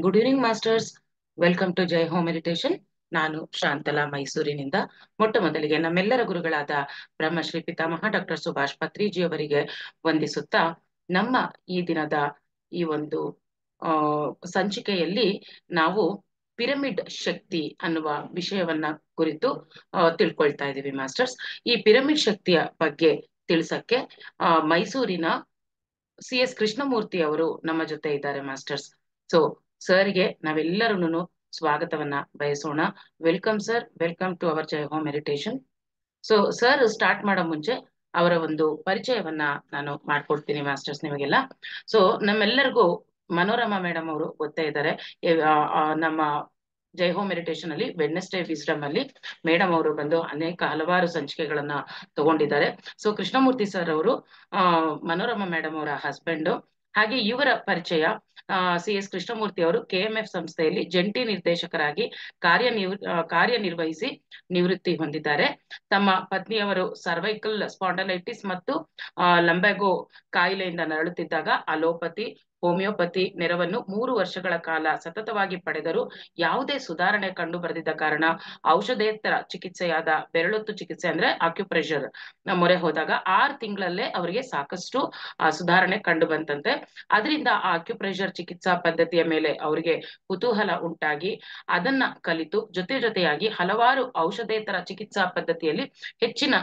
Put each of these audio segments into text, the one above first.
Good evening masters. Welcome to Jai home Meditation. ನಾನು ಶಾಂತಲಾ, ಮೈಸೂರಿನಿಂದ. ಮೊಟ್ಟ ಮೊದಲಿಗೆ ನಮ್ಮೆಲ್ಲರ ಗುರುಗಳಾದ ಬ್ರಹ್ಮಶ್ರೀ ಪಿತಾಮಹ ಡಾಕ್ಟರ್ ಸುಭಾಷ್ ಪತ್ರಿಜಿ ಅವರಿಗೆ ವಂದಿಸುತ್ತಾ, ನಮ್ಮ ಈ ದಿನದ ಈ ಒಂದು ಸಂಚಿಕೆಯಲ್ಲಿ ನಾವು ಪಿರಮಿಡ್ ಶಕ್ತಿ ಅನ್ನುವ ವಿಷಯವನ್ನ ಕುರಿತು ತಿಳ್ಕೊಳ್ತಾ ಇದ್ದೀವಿ ಮಾಸ್ಟರ್ಸ್. ಈ ಪಿರಮಿಡ್ ಶಕ್ತಿಯ ಬಗ್ಗೆ ತಿಳಿಸಕ್ಕೆ ಮೈಸೂರಿನ CS ಕೃಷ್ಣಮೂರ್ತಿ ಅವರು ನಮ್ಮ ಜೊತೆ ಇದ್ದಾರೆ ಮಾಸ್ಟರ್ಸ್. ಸೊ ಸರ್ಗೆ ನಾವೆಲ್ಲರೂ ಸ್ವಾಗತವನ್ನ ಬಯಸೋಣ. Welcome sir, welcome to our Jai home meditation. So sir start ಮಾಡೋ ಮುಂಚೆ ಅವರ ಒಂದು ಪರಿಚಯವನ್ನ ನಾನು ಮಾಡ್ಕೊಡ್ತೀನಿ ಮಾಸ್ಟರ್ಸ್ ನಿಮಗೆಲ್ಲ. ಸೊ ನಮ್ಮೆಲ್ಲರಿಗೂ ಮನೋರಮಾ ಮೇಡಮ್ ಅವರು ಗೊತ್ತೇ ಇದ್ದಾರೆ. ನಮ್ಮ ಜೈ ಹೋಮ್ ಮೆಡಿಟೇಷನ್ ಅಲ್ಲಿ ವೆಡ್ನೆಸ್ಡೇ ವಿಸ್ಡಮ್ ಅಲ್ಲಿ ಮೇಡಮ್ ಅವರು ಬಂದು ಹಲವಾರು ಸಂಚಿಕೆಗಳನ್ನ ತಗೊಂಡಿದ್ದಾರೆ. ಸೊ ಕೃಷ್ಣಮೂರ್ತಿ ಸರ್ ಅವರು ಮನೋರಮಾ ಮೇಡಮ್ ಅವರ ಹಸ್ಬೆಂಡ್. ಹಾಗೆ ಇವರ ಪರಿಚಯ, CS ಕೃಷ್ಣಮೂರ್ತಿ ಅವರು KMF ಸಂಸ್ಥೆಯಲ್ಲಿ ಜಂಟಿ ನಿರ್ದೇಶಕರಾಗಿ ಕಾರ್ಯನಿರ್ವಹಿಸಿ ನಿವೃತ್ತಿ ಹೊಂದಿದ್ದಾರೆ. ತಮ್ಮ ಪತ್ನಿಯವರು ಸರ್ವೈಕಲ್ ಸ್ಪಾಂಡಲೈಟಿಸ್ ಮತ್ತು ಲಂಬೆಗೋ ಕಾಯಿಲೆಯಿಂದ ನರಳುತ್ತಿದ್ದಾಗ ಅಲೋಪತಿ, ಹೋಮಿಯೋಪತಿ ನೆರವನ್ನು 3 ವರ್ಷಗಳ ಕಾಲ ಸತತವಾಗಿ ಪಡೆದರು. ಯಾವುದೇ ಸುಧಾರಣೆ ಕಂಡು ಬರೆದಿದ್ದ ಕಾರಣ ಔಷಧೇತರ ಚಿಕಿತ್ಸೆಯಾದ ಬೆರಳೊತ್ತು ಚಿಕಿತ್ಸೆ ಅಂದ್ರೆ ಆಕ್ಯುಪ್ರೆಷರ್ ಮೊರೆ ಹೋದಾಗ 6 ತಿಂಗಳಲ್ಲೇ ಅವರಿಗೆ ಸಾಕಷ್ಟು ಸುಧಾರಣೆ ಕಂಡು ಬಂತಂತೆ. ಅದರಿಂದ ಆ ಆಕ್ಯುಪ್ರೆಷರ್ ಚಿಕಿತ್ಸಾ ಪದ್ಧತಿಯ ಮೇಲೆ ಅವರಿಗೆ ಕುತೂಹಲ ಉಂಟಾಗಿ ಅದನ್ನ ಕಲಿತು ಜೊತೆಯಾಗಿ ಹಲವಾರು ಔಷಧೇತರ ಚಿಕಿತ್ಸಾ ಪದ್ಧತಿಯಲ್ಲಿ ಹೆಚ್ಚಿನ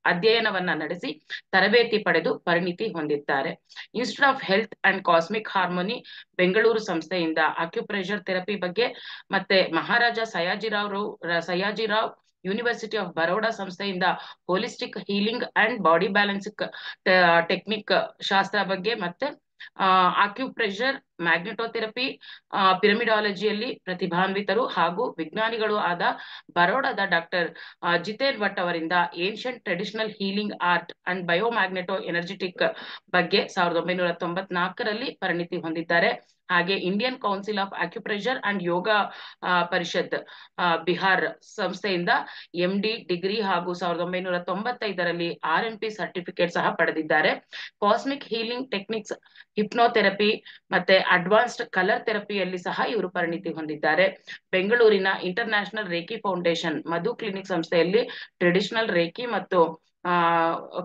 ಅಧ್ಯಯನವನ್ನ ನಡೆಸಿ ತರಬೇತಿ ಪಡೆದು ಪರಿಣಿತಿ ಹೊಂದಿದ್ದಾರೆ. Institute of health and cosmic harmony Bengaluru ಸಂಸ್ಥೆಯಿಂದ ಅಕ್ಯುಪ್ರೆಷರ್ ಥೆರಪಿ ಬಗ್ಗೆ, ಮತ್ತೆ ಮಹಾರಾಜ ಸಯಾಜಿರಾವ್ ಯೂನಿವರ್ಸಿಟಿ ಆಫ್ ಬರೋಡಾ ಸಂಸ್ಥೆಯಿಂದ holistic healing and body balancing technique ಶಾಸ್ತ್ರ ಬಗ್ಗೆ, ಮತ್ತೆ ಆಕ್ಯುಪ್ರೆಷರ್, ಮ್ಯಾಗ್ನೆಟೋಥೆರಪಿ, ಪಿರಮಿಡಾಲಜಿಯಲ್ಲಿ ಪ್ರತಿಭಾನ್ವಿತರು ಹಾಗೂ ವಿಜ್ಞಾನಿಗಳು ಆದ ಬರೋಡಾದ ಡಾಕ್ಟರ್ ಜಿತೇನ್ ಭಟ್ ಅವರಿಂದ ancient traditional healing art and biomagneto energetic ಬಗ್ಗೆ 1994ರಲ್ಲಿ ಪರಿಣಿತಿ ಹೊಂದಿದ್ದಾರೆ. ಹಾಗೆ Indian council of acupressure and yoga Parishad Bihar ಸಂಸ್ಥೆಯಿಂದ MD ಡಿಗ್ರಿ ಹಾಗೂ 1995ರಲ್ಲಿ RMP ಸರ್ಟಿಫಿಕೇಟ್ ಸಹ ಪಡೆದಿದ್ದಾರೆ. ಕಾಸ್ಮಿಕ್ ಹೀಲಿಂಗ್ ಟೆಕ್ನಿಕ್ಸ್, ಹಿಪ್ನೋಥೆರಪಿ ಮತ್ತೆ ಅಡ್ವಾನ್ಸ್ಡ್ ಕಲರ್ ಥೆರಪಿಯಲ್ಲಿ ಸಹ ಇವರು ಪರಿಣಿತಿ ಹೊಂದಿದ್ದಾರೆ. ಬೆಂಗಳೂರಿನ international reiki foundation Madhu clinic ಸಂಸ್ಥೆಯಲ್ಲಿ ಟ್ರೆಡಿಷನಲ್ ರೇಕಿ ಮತ್ತು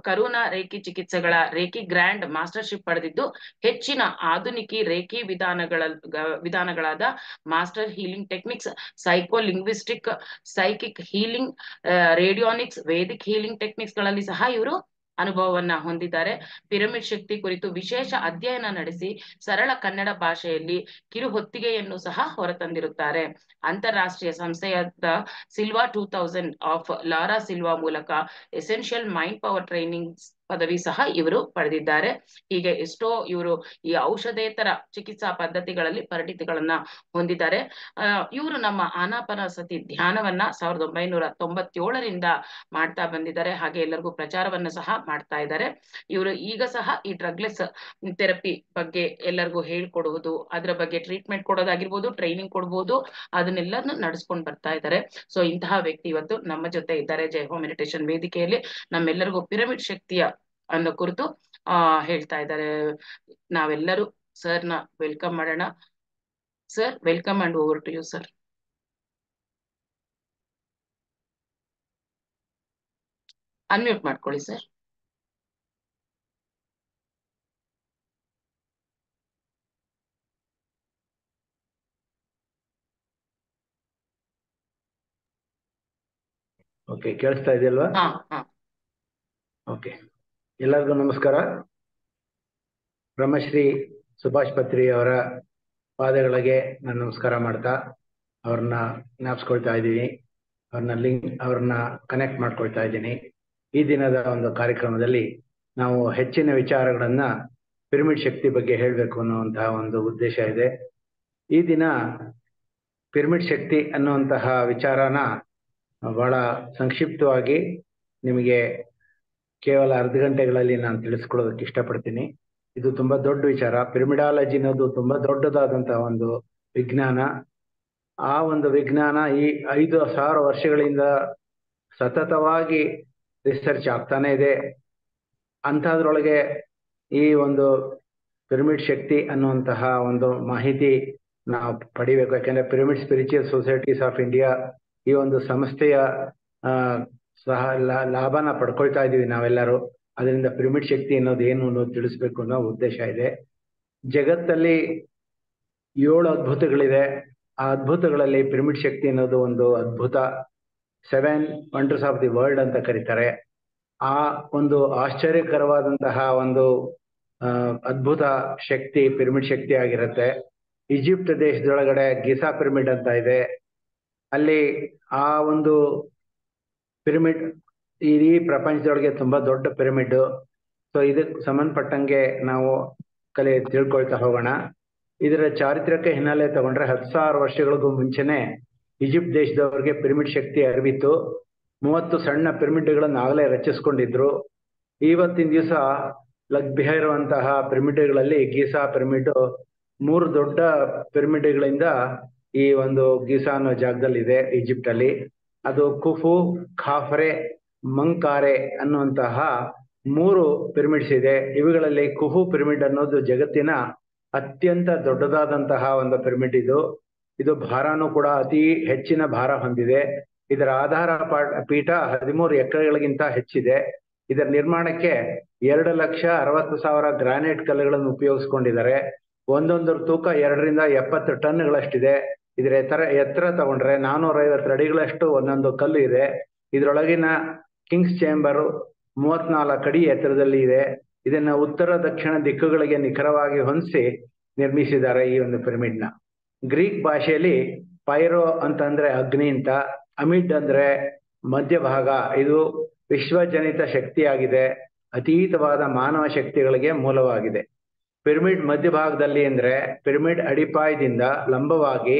ಕರುನಾ ರೇಕಿ ಚಿಕಿತ್ಸೆಗಳ ರೇಕಿ ಗ್ರ್ಯಾಂಡ್ ಮಾಸ್ಟರ್ಶಿಪ್ ಪಡೆದಿದ್ದು ಹೆಚ್ಚಿನ ಆಧುನಿಕಿ ರೇಕಿ ವಿಧಾನಗಳಾದ master healing techniques, psycho linguistic, psychic healing, radionics, Vedic healing techniques ಗಳಲ್ಲಿ ಸಹ ಇವರು ಅನುಭವವನ್ನ ಹೊಂದಿದ್ದಾರೆ. ಪಿರಮಿಡ್ ಶಕ್ತಿ ಕುರಿತು ವಿಶೇಷ ಅಧ್ಯಯನ ನಡೆಸಿ ಸರಳ ಕನ್ನಡ ಭಾಷೆಯಲ್ಲಿ ಕಿರುಹೊತ್ತಿಗೆಯನ್ನು ಸಹ ಹೊರತಂದಿರುತ್ತಾರೆ. ಅಂತಾರಾಷ್ಟ್ರೀಯ ಸಂಸ್ಥೆಯಾದ ಸಿಲ್ವಾ 2000 ಆಫ್ ಲಾರಾ ಸಿಲ್ವಾ ಮೂಲಕ ಎಸೆನ್ಷಿಯಲ್ ಮೈಂಡ್ ಪವರ್ ಟ್ರೈನಿಂಗ್ ಪದವಿ ಸಹ ಇವರು ಪಡೆದಿದ್ದಾರೆ. ಹೀಗೆ ಎಷ್ಟೋ ಇವರು ಈ ಔಷಧೇತರ ಚಿಕಿತ್ಸಾ ಪದ್ಧತಿಗಳಲ್ಲಿ ಪರಿಣಿತಿಗಳನ್ನ ಹೊಂದಿದ್ದಾರೆ. ಇವರು ನಮ್ಮ ಆನಾಪಾನಸತಿ ಧ್ಯಾನವನ್ನ 1997ರಿಂದ ಮಾಡ್ತಾ ಬಂದಿದ್ದಾರೆ. ಹಾಗೆ ಎಲ್ಲರಿಗೂ ಪ್ರಚಾರವನ್ನು ಸಹ ಮಾಡ್ತಾ ಇದ್ದಾರೆ. ಇವರು ಈಗ ಸಹ ಈ ಡ್ರಗ್ಲೆಸ್ ಥೆರಪಿ ಬಗ್ಗೆ ಎಲ್ಲರಿಗೂ ಹೇಳ್ಕೊಡುವುದು, ಅದರ ಬಗ್ಗೆ ಟ್ರೀಟ್ಮೆಂಟ್ ಕೊಡೋದಾಗಿರ್ಬೋದು, ಟ್ರೈನಿಂಗ್ ಕೊಡ್ಬೋದು, ಅದನ್ನೆಲ್ಲನೂ ನಡೆಸ್ಕೊಂಡು ಬರ್ತಾ ಇದ್ದಾರೆ. ಸೊ ಇಂತಹ ವ್ಯಕ್ತಿ ಇವತ್ತು ನಮ್ಮ ಜೊತೆ ಇದ್ದಾರೆ ಜೈ ಹೋಮ್ ಮೆಡಿಟೇಷನ್ ವೇದಿಕೆಯಲ್ಲಿ. ನಮ್ಮೆಲ್ಲರಿಗೂ ಪಿರಮಿಡ್ ಶಕ್ತಿಯ ಅನ್ನೋ ಕುರಿತು ಹೇಳ್ತಾ ಇದ್ದಾರೆ. ನಾವೆಲ್ಲರೂ ಸರ್ನ ವೆಲ್ಕಮ್ ಮಾಡೋಣ. Sir, welcome and over to you sir. Unmute ಮಾಡ್ಕೊಳ್ಳಿ ಸರ್. ಓಕೆ, ಕೇಳಿಸ್ತಾ ಇದೆಯಲ್ವಾ? ಓಕೆ, ಎಲ್ಲರಿಗೂ ನಮಸ್ಕಾರ. ಬ್ರಹ್ಮಶ್ರೀ ಸುಭಾಷ್ ಪತ್ರಿ ಅವರ ಪಾದಗಳಿಗೆ ನಾನು ನಮಸ್ಕಾರ ಮಾಡ್ತಾ ಅವ್ರನ್ನ ಜ್ಞಾಪಿಸ್ಕೊಳ್ತಾ ಇದ್ದೀನಿ, ಅವ್ರನ್ನ ಕನೆಕ್ಟ್ ಮಾಡ್ಕೊಳ್ತಾ ಇದ್ದೀನಿ. ಈ ದಿನದ ಒಂದು ಕಾರ್ಯಕ್ರಮದಲ್ಲಿ ನಾವು ಹೆಚ್ಚಿನ ವಿಚಾರಗಳನ್ನ ಪಿರಮಿಡ್ ಶಕ್ತಿ ಬಗ್ಗೆ ಹೇಳಬೇಕು ಅನ್ನುವಂತಹ ಒಂದು ಉದ್ದೇಶ ಇದೆ. ಈ ದಿನ ಪಿರಮಿಡ್ ಶಕ್ತಿ ಅನ್ನುವಂತಹ ವಿಚಾರನ ಬಹಳ ಸಂಕ್ಷಿಪ್ತವಾಗಿ ನಿಮಗೆ ಕೇವಲ ಅರ್ಧ ಗಂಟೆಗಳಲ್ಲಿ ನಾನು ತಿಳಿಸ್ಕೊಡೋದಕ್ಕೆ ಇಷ್ಟಪಡ್ತೀನಿ. ಇದು ತುಂಬಾ ದೊಡ್ಡ ವಿಚಾರ. ಪಿರಮಿಡಾಲಜಿ ಅನ್ನೋದು ತುಂಬಾ ದೊಡ್ಡದಾದಂತಹ ಒಂದು ವಿಜ್ಞಾನ. ಆ ಒಂದು ವಿಜ್ಞಾನ ಈ 5,000 ವರ್ಷಗಳಿಂದ ಸತತವಾಗಿ ರಿಸರ್ಚ್ ಆಗ್ತಾನೆ ಇದೆ. ಅಂಥದ್ರೊಳಗೆ ಈ ಒಂದು ಪಿರಮಿಡ್ ಶಕ್ತಿ ಅನ್ನುವಂತಹ ಒಂದು ಮಾಹಿತಿ ನಾವು ಪಡಿಬೇಕು. ಯಾಕಂದ್ರೆ pyramid spiritual societies of India ಈ ಒಂದು ಸಂಸ್ಥೆಯ ಸಹ ಲಾಭನ ಪಡ್ಕೊಳ್ತಾ ಇದೀವಿ ನಾವೆಲ್ಲರೂ. ಅದರಿಂದ ಪಿರಮಿಡ್ ಶಕ್ತಿ ಅನ್ನೋದು ಏನು ಅನ್ನೋದು ತಿಳಿಸ್ಬೇಕು ಅನ್ನೋ ಉದ್ದೇಶ ಇದೆ. ಜಗತ್ತಲ್ಲಿ 7 ಅದ್ಭುತಗಳಿದೆ. ಆ ಅದ್ಭುತಗಳಲ್ಲಿ ಪಿರಮಿಡ್ ಶಕ್ತಿ ಅನ್ನೋದು ಒಂದು ಅದ್ಭುತ. 7 ವಂಡರ್ಸ್ ಆಫ್ ದಿ ವರ್ಲ್ಡ್ ಅಂತ ಕರೀತಾರೆ. ಆ ಒಂದು ಆಶ್ಚರ್ಯಕರವಾದಂತಹ ಒಂದು ಅದ್ಭುತ ಶಕ್ತಿ ಪಿರಮಿಡ್ ಶಕ್ತಿ ಆಗಿರುತ್ತೆ. ಈಜಿಪ್ಟ್ ದೇಶದೊಳಗಡೆ ಗಿಸಾ ಪಿರಮಿಡ್ ಅಂತ ಇದೆ. ಅಲ್ಲಿ ಆ ಒಂದು ಪಿರಮಿಡ್ ಇಡೀ ಪ್ರಪಂಚದೊಳಗೆ ತುಂಬಾ ದೊಡ್ಡ ಪಿರಮಿಡ್. ಸೊ ಇದಕ್ಕೆ ಸಂಬಂಧಪಟ್ಟಂಗೆ ನಾವು ತಿಳ್ಕೊಳ್ತಾ ಹೋಗೋಣ. ಇದರ ಚಾರಿತ್ರಿಕ ಹಿನ್ನೆಲೆ ತಗೊಂಡ್ರೆ 10,000 ವರ್ಷಗಳಿಗೂ ಮುಂಚೆನೆ ಈಜಿಪ್ಟ್ ದೇಶದವರಿಗೆ ಪಿರಮಿಡ್ ಶಕ್ತಿ ಅರಿವಿತ್ತು. 30 ಸಣ್ಣ ಪಿರಮಿಡ್ಗಳನ್ನು ಆಗಲೇ ರಚಿಸ್ಕೊಂಡಿದ್ರು. ಇವತ್ತಿನ ದಿವಸ ಲಭ್ಯ ಇರುವಂತಹ ಪಿರಮಿಡ್ಗಳಲ್ಲಿ ಗೀಸಾ ಪಿರಮಿಡ್ 3 ದೊಡ್ಡ ಪಿರಮಿಡ್ಗಳಿಂದ ಈ ಒಂದು ಗೀಸಾ ಅನ್ನೋ ಜಾಗದಲ್ಲಿ ಇದೆ ಈಜಿಪ್ಟ್ ಅಲ್ಲಿ. ಅದು ಕುಫು, ಖಾಫ್ರೆ, ಮಂಕಾರೆ ಅನ್ನುವಂತಹ 3 ಪಿರಮಿಡ್ಸ್ ಇದೆ. ಇವುಗಳಲ್ಲಿ ಕುಫು ಪಿರಮಿಡ್ ಅನ್ನೋದು ಜಗತ್ತಿನ ಅತ್ಯಂತ ದೊಡ್ಡದಾದಂತಹ ಒಂದು ಪಿರಮಿಡ್. ಇದು ಭಾರನೂ ಕೂಡ ಅತಿ ಹೆಚ್ಚಿನ ಭಾರ ಹೊಂದಿದೆ. ಇದರ ಆಧಾರ ಪೀಠ 13 ಎಕರೆಗಳಿಗಿಂತ ಹೆಚ್ಚಿದೆ. ಇದರ ನಿರ್ಮಾಣಕ್ಕೆ 2,60,000 ಗ್ರಾನೈಟ್ ಕಲ್ಲುಗಳನ್ನು ಉಪಯೋಗಿಸ್ಕೊಂಡಿದ್ದಾರೆ. ಒಂದೊಂದರ ತೂಕ 2 ರಿಂದ 70 ಟನ್ಗಳಷ್ಟಿದೆ. ಇದರ ಎತ್ತರ ತಗೊಂಡ್ರೆ 450 ಅಡಿಗಳಷ್ಟು ಒಂದೊಂದು ಕಲ್ಲು ಇದೆ. ಇದರೊಳಗಿನ ಕಿಂಗ್ಸ್ ಚೇಂಬರ್ 34 ಅಡಿ ಎತ್ತರದಲ್ಲಿ ಇದೆ. ಇದನ್ನ ಉತ್ತರ ದಕ್ಷಿಣ ದಿಕ್ಕುಗಳಿಗೆ ನಿಖರವಾಗಿ ಹೊಂದಿಸಿ ನಿರ್ಮಿಸಿದ್ದಾರೆ ಈ ಒಂದು ಪಿರಮಿಡ್ನ. ಗ್ರೀಕ್ ಭಾಷೆಯಲ್ಲಿ ಪೈರೋ ಅಂತಂದ್ರೆ ಅಗ್ನಿ ಅಂತ, ಅಮಿಡ್ ಅಂದ್ರೆ ಮಧ್ಯಭಾಗ. ಇದು ವಿಶ್ವಜನಿತ ಶಕ್ತಿಯಾಗಿದೆ. ಅತೀತವಾದ ಮಾನವ ಶಕ್ತಿಗಳಿಗೆ ಮೂಲವಾಗಿದೆ. ಪಿರಮಿಡ್ ಮಧ್ಯಭಾಗದಲ್ಲಿ ಅಂದ್ರೆ ಪಿರಮಿಡ್ ಅಡಿಪಾಯದಿಂದ ಲಂಬವಾಗಿ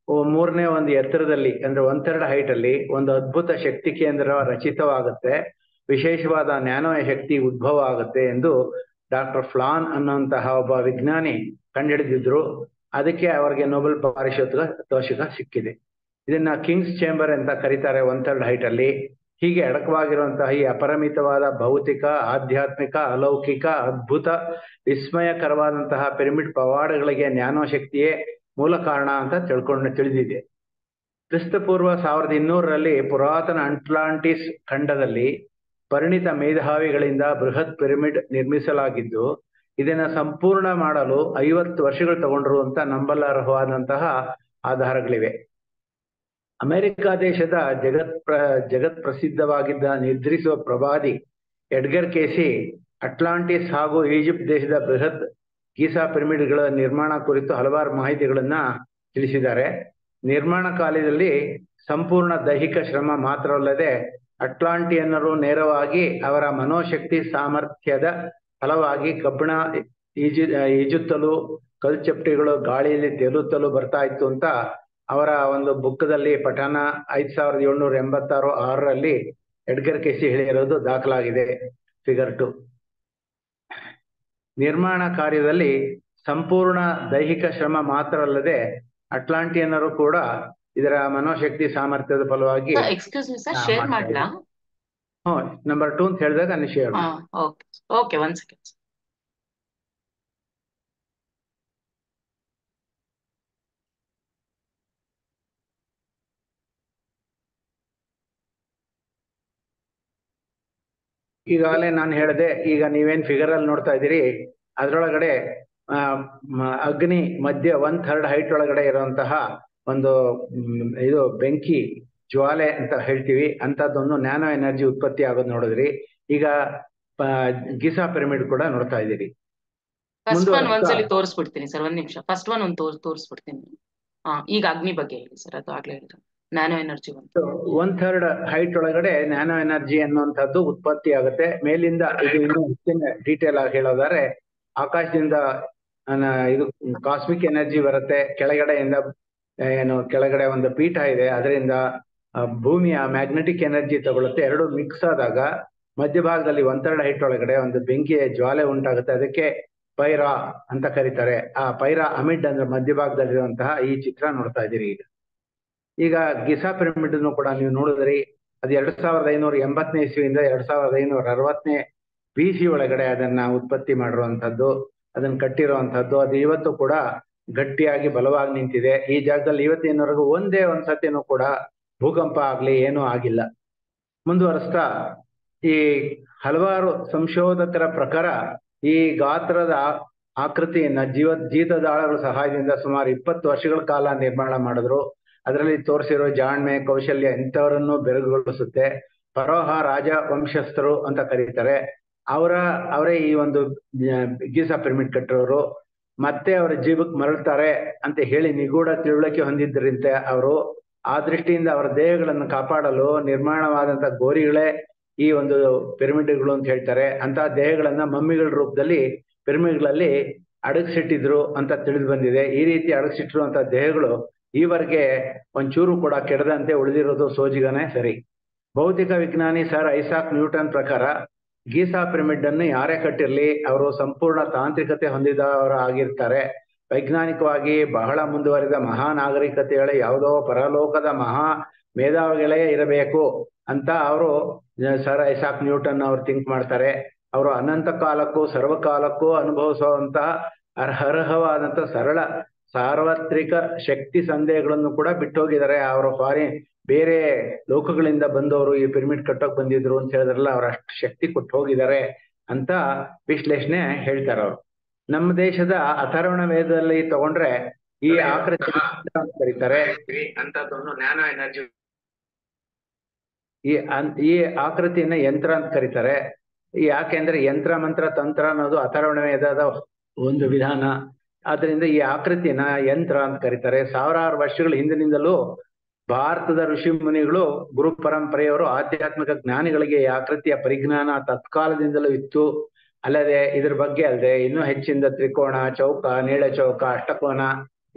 3ನೇ ಒಂದು ಎತ್ತರದಲ್ಲಿ ಅಂದ್ರೆ 1/3 ಹೈಟ್ ಅಲ್ಲಿ ಒಂದು ಅದ್ಭುತ ಶಕ್ತಿ ಕೇಂದ್ರ ರಚಿತವಾಗುತ್ತೆ. ವಿಶೇಷವಾದ ಜ್ಞಾನ ಶಕ್ತಿ ಉದ್ಭವ ಆಗುತ್ತೆ ಎಂದು ಡಾಕ್ಟರ್ ಫ್ಲಾನ್ ಅನ್ನುವಂತಹ ಒಬ್ಬ ವಿಜ್ಞಾನಿ ಕಂಡುಹಿಡಿದಿದ್ರು. ಅದಕ್ಕೆ ಅವರಿಗೆ ನೊಬೆಲ್ ಪಾರಿತೋಷಿಕ ಸಿಕ್ಕಿದೆ. ಇದನ್ನ ಕಿಂಗ್ಸ್ ಚೇಂಬರ್ ಅಂತ ಕರೀತಾರೆ 1/3 ಹೈಟ್ ಅಲ್ಲಿ. ಹೀಗೆ ಅಡಕವಾಗಿರುವಂತಹ ಈ ಅಪರಿಮಿತವಾದ ಭೌತಿಕ, ಆಧ್ಯಾತ್ಮಿಕ, ಅಲೌಕಿಕ, ಅದ್ಭುತ, ವಿಸ್ಮಯಕರವಾದಂತಹ ಪಿರಮಿಡ್ ಪವಾಡಗಳಿಗೆ ಜ್ಞಾನಶಕ್ತಿಯೇ ಮೂಲ ಕಾರಣ ಅಂತ ತಿಳಿದಿದೆ. ಕ್ರಿಸ್ತಪೂರ್ವ 1200ರಲ್ಲಿ ಪುರಾತನ ಅಟ್ಲಾಂಟಿಸ್ ಖಂಡದಲ್ಲಿ ಪರಿಣಿತ ಮೇಧಾವಿಗಳಿಂದ ಬೃಹತ್ ಪಿರಮಿಡ್ ನಿರ್ಮಿಸಲಾಗಿದ್ದು, ಇದನ್ನ ಸಂಪೂರ್ಣ ಮಾಡಲು 50 ವರ್ಷಗಳು ತಗೊಂಡ್ರು ಅಂತ ನಂಬಲಾರ್ಹವಾದಂತಹ ಆಧಾರಗಳಿವೆ. ಅಮೆರಿಕ ದೇಶದ ಜಗತ್ ಪ್ರಸಿದ್ಧವಾಗಿದ್ದ ನಿದ್ರಿಸುವ ಪ್ರವಾದಿ ಎಡ್ಗರ್ ಕೇಸಿ ಅಟ್ಲಾಂಟಿಸ್ ಹಾಗೂ ಈಜಿಪ್ಟ್ ದೇಶದ ಬೃಹತ್ ಗೀಸಾ ಪಿರಮಿಡ್ಗಳ ನಿರ್ಮಾಣ ಕುರಿತು ಹಲವಾರು ಮಾಹಿತಿಗಳನ್ನ ತಿಳಿಸಿದ್ದಾರೆ. ನಿರ್ಮಾಣ ಕಾಲದಲ್ಲಿ ಸಂಪೂರ್ಣ ದೈಹಿಕ ಶ್ರಮ ಮಾತ್ರವಲ್ಲದೆ ಅಟ್ಲಾಂಟಿಯನ್ನರು ನೇರವಾಗಿ ಅವರ ಮನೋಶಕ್ತಿ ಸಾಮರ್ಥ್ಯದ ಫಲವಾಗಿ ಕಬ್ಬಿಣ ಈಜುತ್ತಲೂ ಕಲ್ಚಪ್ಟಿಗಳು ಗಾಳಿಯಲ್ಲಿ ತೇಲುತ್ತಲೂ ಬರ್ತಾ ಇತ್ತು ಅಂತ ಅವರ ಒಂದು ಬುಕ್ದಲ್ಲಿ ಪಠಾಣ 5786 ಎಡ್ಗರ್ ಕೇಸಿ ಹೇಳಿರೋದು ದಾಖಲಾಗಿದೆ. ಫಿಗರ್ 2. ನಿರ್ಮಾಣ ಕಾರ್ಯದಲ್ಲಿ ಸಂಪೂರ್ಣ ದೈಹಿಕ ಶ್ರಮ ಮಾತ್ರ ಅಲ್ಲದೆ ಅಟ್ಲಾಂಟಿಯನ್ನರು ಕೂಡ ಇದರ ಮನೋಶಕ್ತಿ ಸಾಮರ್ಥ್ಯದ ಫಲವಾಗಿ ಎಕ್ಸ್ಕ್ಯೂಸ್ ಮಿ ಸರ್, ಶೇರ್ ಮಾಡ್ಲಾ? ನಂಬರ್ 2 ಅಂತ ಹೇಳಿದಾಗ ನಾನು ಶೇರ್ ಓಕೆ 1 ಸೆಕೆಂಡ್. ಈಗಾಗಲೇ ನಾನು ಹೇಳಿದೆ, ಈಗ ನೀವೇನ್ ಫಿಗರ್ ಅಲ್ಲಿ ನೋಡ್ತಾ ಇದ್ದೀರಿ ಅದ್ರೊಳಗಡೆ ಅಗ್ನಿ ಮಧ್ಯ 1/3 ಹೈಟ್ ಒಳಗಡೆ ಇರುವಂತಹ ಒಂದು ಇದು ಬೆಂಕಿ ಜ್ವಾಲೆ ಅಂತ ಹೇಳ್ತೀವಿ, ಅಂತದ್ದೊಂದು ನ್ಯಾನೋ ಎನರ್ಜಿ ಉತ್ಪತ್ತಿ ಆಗೋದು ನೋಡಿದ್ರಿ. ಈಗ ಗಿಸಾ ಪಿರಮಿಡ್ ಕೂಡ ನೋಡ್ತಾ ಇದ್ದೀರಿ. ಒಂದ್ಸಲಿ ತೋರಿಸ್ಬಿಡ್ತೀನಿ ಸರ್, 1 ನಿಮಿಷ. ಫಸ್ಟ್ ಒಂದು ತೋರಿಸ್ಬಿಡ್ತೀನಿ. ಈಗ ಅಗ್ನಿ ಬಗ್ಗೆ ಹೇಳಿ ಸರ್. ಅದು ಆಗ್ಲೇ ಹೇಳಿದ್ರು ನ್ಯಾನೋ ಎನರ್ಜಿ 1/3 ಹೈಟ್ ಒಳಗಡೆ ನ್ಯಾನೋ ಎನರ್ಜಿ ಅನ್ನುವಂಥದ್ದು ಉತ್ಪತ್ತಿ ಆಗುತ್ತೆ. ಮೇಲಿಂದ ಇದು ಇನ್ನೂ ಹೆಚ್ಚಿನ ಡೀಟೇಲ್ ಆಗಿ ಹೇಳೋದಾದ್ರೆ ಆಕಾಶದಿಂದ ಇದು ಕಾಸ್ಮಿಕ್ ಎನರ್ಜಿ ಬರುತ್ತೆ. ಕೆಳಗಡೆ ಒಂದು ಪೀಠ ಇದೆ, ಅದರಿಂದ ಭೂಮಿಯ ಮ್ಯಾಗ್ನೆಟಿಕ್ ಎನರ್ಜಿ ತಗೊಳುತ್ತೆ. ಎರಡು ಮಿಕ್ಸ್ ಆದಾಗ ಮಧ್ಯಭಾಗದಲ್ಲಿ 1/3 ಹೈಟ್ ಒಳಗಡೆ ಒಂದು ಬೆಂಕಿಯ ಜ್ವಾಲೆ ಉಂಟಾಗುತ್ತೆ. ಅದಕ್ಕೆ ಪೈರಾ ಅಂತ ಕರೀತಾರೆ. ಆ ಪೈರಾ ಅಮಿಡ್ ಅಂದ್ರೆ ಮಧ್ಯಭಾಗದಲ್ಲಿರುವಂತಹ ಈ ಚಿತ್ರ ನೋಡ್ತಾ ಇದ್ದೀರಿ. ಈಗ ಗಿಸಾ ಪಿರಮಿಡ್ ಕೂಡ ನೀವು ನೋಡಿದ್ರಿ, ಅದು 2580ನೇ ಇಸ್ವಿಯಿಂದ 2560ನೇ BC ಒಳಗಡೆ ಅದನ್ನ ಉತ್ಪತ್ತಿ ಮಾಡಿರುವಂತದ್ದು. ಅದನ್ನ ಕಟ್ಟಿರುವಂತಹದ್ದು. ಅದು ಇವತ್ತು ಕೂಡ ಗಟ್ಟಿಯಾಗಿ ಬಲವಾಗಿ ನಿಂತಿದೆ. ಈ ಜಾಗದಲ್ಲಿ ಇವತ್ತಿನವರೆಗೂ ಒಂದೇ ಒಂದ್ಸತಿನೂ ಕೂಡ ಭೂಕಂಪ ಆಗ್ಲಿ ಏನೂ ಆಗಿಲ್ಲ. ಮುಂದುವರಿಸ್ತಾ, ಈ ಹಲವಾರು ಸಂಶೋಧಕರ ಪ್ರಕಾರ ಈ ಗಾತ್ರದ ಆಕೃತಿಯನ್ನ ಜೀತದಾಳಗಳ ಸಹಾಯದಿಂದ ಸುಮಾರು 20 ವರ್ಷಗಳ ಕಾಲ ನಿರ್ಮಾಣ ಮಾಡಿದ್ರು. ಅದರಲ್ಲಿ ತೋರಿಸಿರೋ ಜಾಣ್ಮೆ, ಕೌಶಲ್ಯ ಇಂಥವರನ್ನು ಬೆರಗುಗೊಳಿಸುತ್ತೆ. ಫರೋಹ ರಾಜ ವಂಶಸ್ಥರು ಅಂತ ಕರೀತಾರೆ. ಅವರೇ ಈ ಒಂದು ಗೀಸಾ ಪಿರಮಿಡ್ ಕಟ್ಟಿರೋರು. ಮತ್ತೆ ಅವರ ಜೀವಕ್ಕೆ ಮರಳ್ತಾರೆ ಅಂತ ಹೇಳಿ ನಿಗೂಢ ತಿಳುವಳಿಕೆ ಹೊಂದಿದ್ದರಂತೆ ಅವರು. ಆ ದೃಷ್ಟಿಯಿಂದ ಅವರ ದೇಹಗಳನ್ನು ಕಾಪಾಡಲು ನಿರ್ಮಾಣವಾದಂತ ಗೋರಿಗಳೇ ಈ ಒಂದು ಪಿರಮಿಡ್ಗಳು ಅಂತ ಹೇಳ್ತಾರೆ. ಅಂತ ದೇಹಗಳನ್ನ ಮಮ್ಮಿಗಳ ರೂಪದಲ್ಲಿ ಪಿರಮಿಡ್ಗಳಲ್ಲಿ ಅಡಗಿಸಿಟ್ಟಿದ್ರು ಅಂತ ತಿಳಿದು ಬಂದಿದೆ. ಈ ರೀತಿ ಅಡಗಿಸಿಟ್ಟಿರುವಂತ ದೇಹಗಳು ಈವರೆಗೆ ಒಂಚೂರು ಕೂಡ ಕೆಡದಂತೆ ಉಳಿದಿರೋದು ಸೋಜಿಗನೇ ಸರಿ. ಭೌತಿಕ ವಿಜ್ಞಾನಿ ಸರ್ ಐಸಾಕ್ ನ್ಯೂಟನ್ ಪ್ರಕಾರ ಗೀಸಾ ಪಿರಮಿಡ್ ಅನ್ನು ಯಾರೇ ಕಟ್ಟಿರ್ಲಿ ಅವರು ಸಂಪೂರ್ಣ ತಾಂತ್ರಿಕತೆ ಹೊಂದಿದವರು ಆಗಿರ್ತಾರೆ. ವೈಜ್ಞಾನಿಕವಾಗಿ ಬಹಳ ಮುಂದುವರಿದ ಮಹಾನಾಗರಿಕತೆಗಳೇ ಯಾವುದೋ ಪರಲೋಕದ ಮಹಾ ಮೇಧಾವಿಗಳೇ ಇರಬೇಕು ಅಂತ ಅವರು ಸರ್ ಐಸಾಕ್ ನ್ಯೂಟನ್ ಅವರು ಥಿಂಕ್ ಮಾಡ್ತಾರೆ. ಅವರು ಅನಂತ ಕಾಲಕ್ಕೂ ಸರ್ವಕಾಲಕ್ಕೂ ಅನುಭವಿಸುವಂತಹ ಅರ್ಹವಾದಂತ ಸರಳ ಸಾರ್ವತ್ರಿಕ ಶಕ್ತಿ ಸಂದೇಹಗಳನ್ನು ಕೂಡ ಬಿಟ್ಟು ಹೋಗಿದ್ದಾರೆ. ಅವರು ಬೇರೆ ಲೋಕಗಳಿಂದ ಬಂದವರು ಈ ಪಿರಮಿಡ್ ಕಟ್ಟೋಕ್ ಬಂದಿದ್ರು ಅಂತ ಹೇಳಿದ್ರಲ್ಲ, ಅವ್ರ ಅಷ್ಟು ಶಕ್ತಿ ಕೊಟ್ಟು ಹೋಗಿದ್ದಾರೆ ಅಂತ ವಿಶ್ಲೇಷಣೆ ಹೇಳ್ತಾರೆ ಅವರು. ನಮ್ಮ ದೇಶದ ಅಥರ್ವಣ ವೇದದಲ್ಲಿ ತಗೊಂಡ್ರೆ ಈ ಆಕೃತಿ ಅಂತ ಕರೀತಾರೆ. ಅಂತದನ್ನು ನ್ಯಾನೋ ಎನರ್ಜಿ, ಈ ಆಕೃತಿಯನ್ನ ಯಂತ್ರ ಅಂತ ಕರೀತಾರೆ. ಯಾಕೆಂದ್ರೆ ಯಂತ್ರ ಮಂತ್ರ ತಂತ್ರ ಅನ್ನೋದು ಅಥರ್ವಣ ವೇದದ ಒಂದು ವಿಧಾನ. ಆದ್ರಿಂದ ಈ ಆಕೃತಿಯನ್ನ ಯಂತ್ರ ಅಂತ ಕರೀತಾರೆ. ಸಾವಿರಾರು ವರ್ಷಗಳ ಹಿಂದಿನಿಂದಲೂ ಭಾರತದ ಋಷಿ ಮುನಿಗಳು, ಗುರು ಪರಂಪರೆಯವರು, ಆಧ್ಯಾತ್ಮಿಕ ಜ್ಞಾನಿಗಳಿಗೆ ಈ ಆಕೃತಿಯ ಪರಿಜ್ಞಾನ ತತ್ಕಾಲದಿಂದಲೂ ಇತ್ತು. ಅಲ್ಲದೆ ಇದ್ರ ಬಗ್ಗೆ ಅಲ್ಲದೆ ಇನ್ನೂ ಹೆಚ್ಚಿನ ತ್ರಿಕೋಣ, ಚೌಕ, ನೀಳ ಚೌಕ, ಅಷ್ಟಕೋನ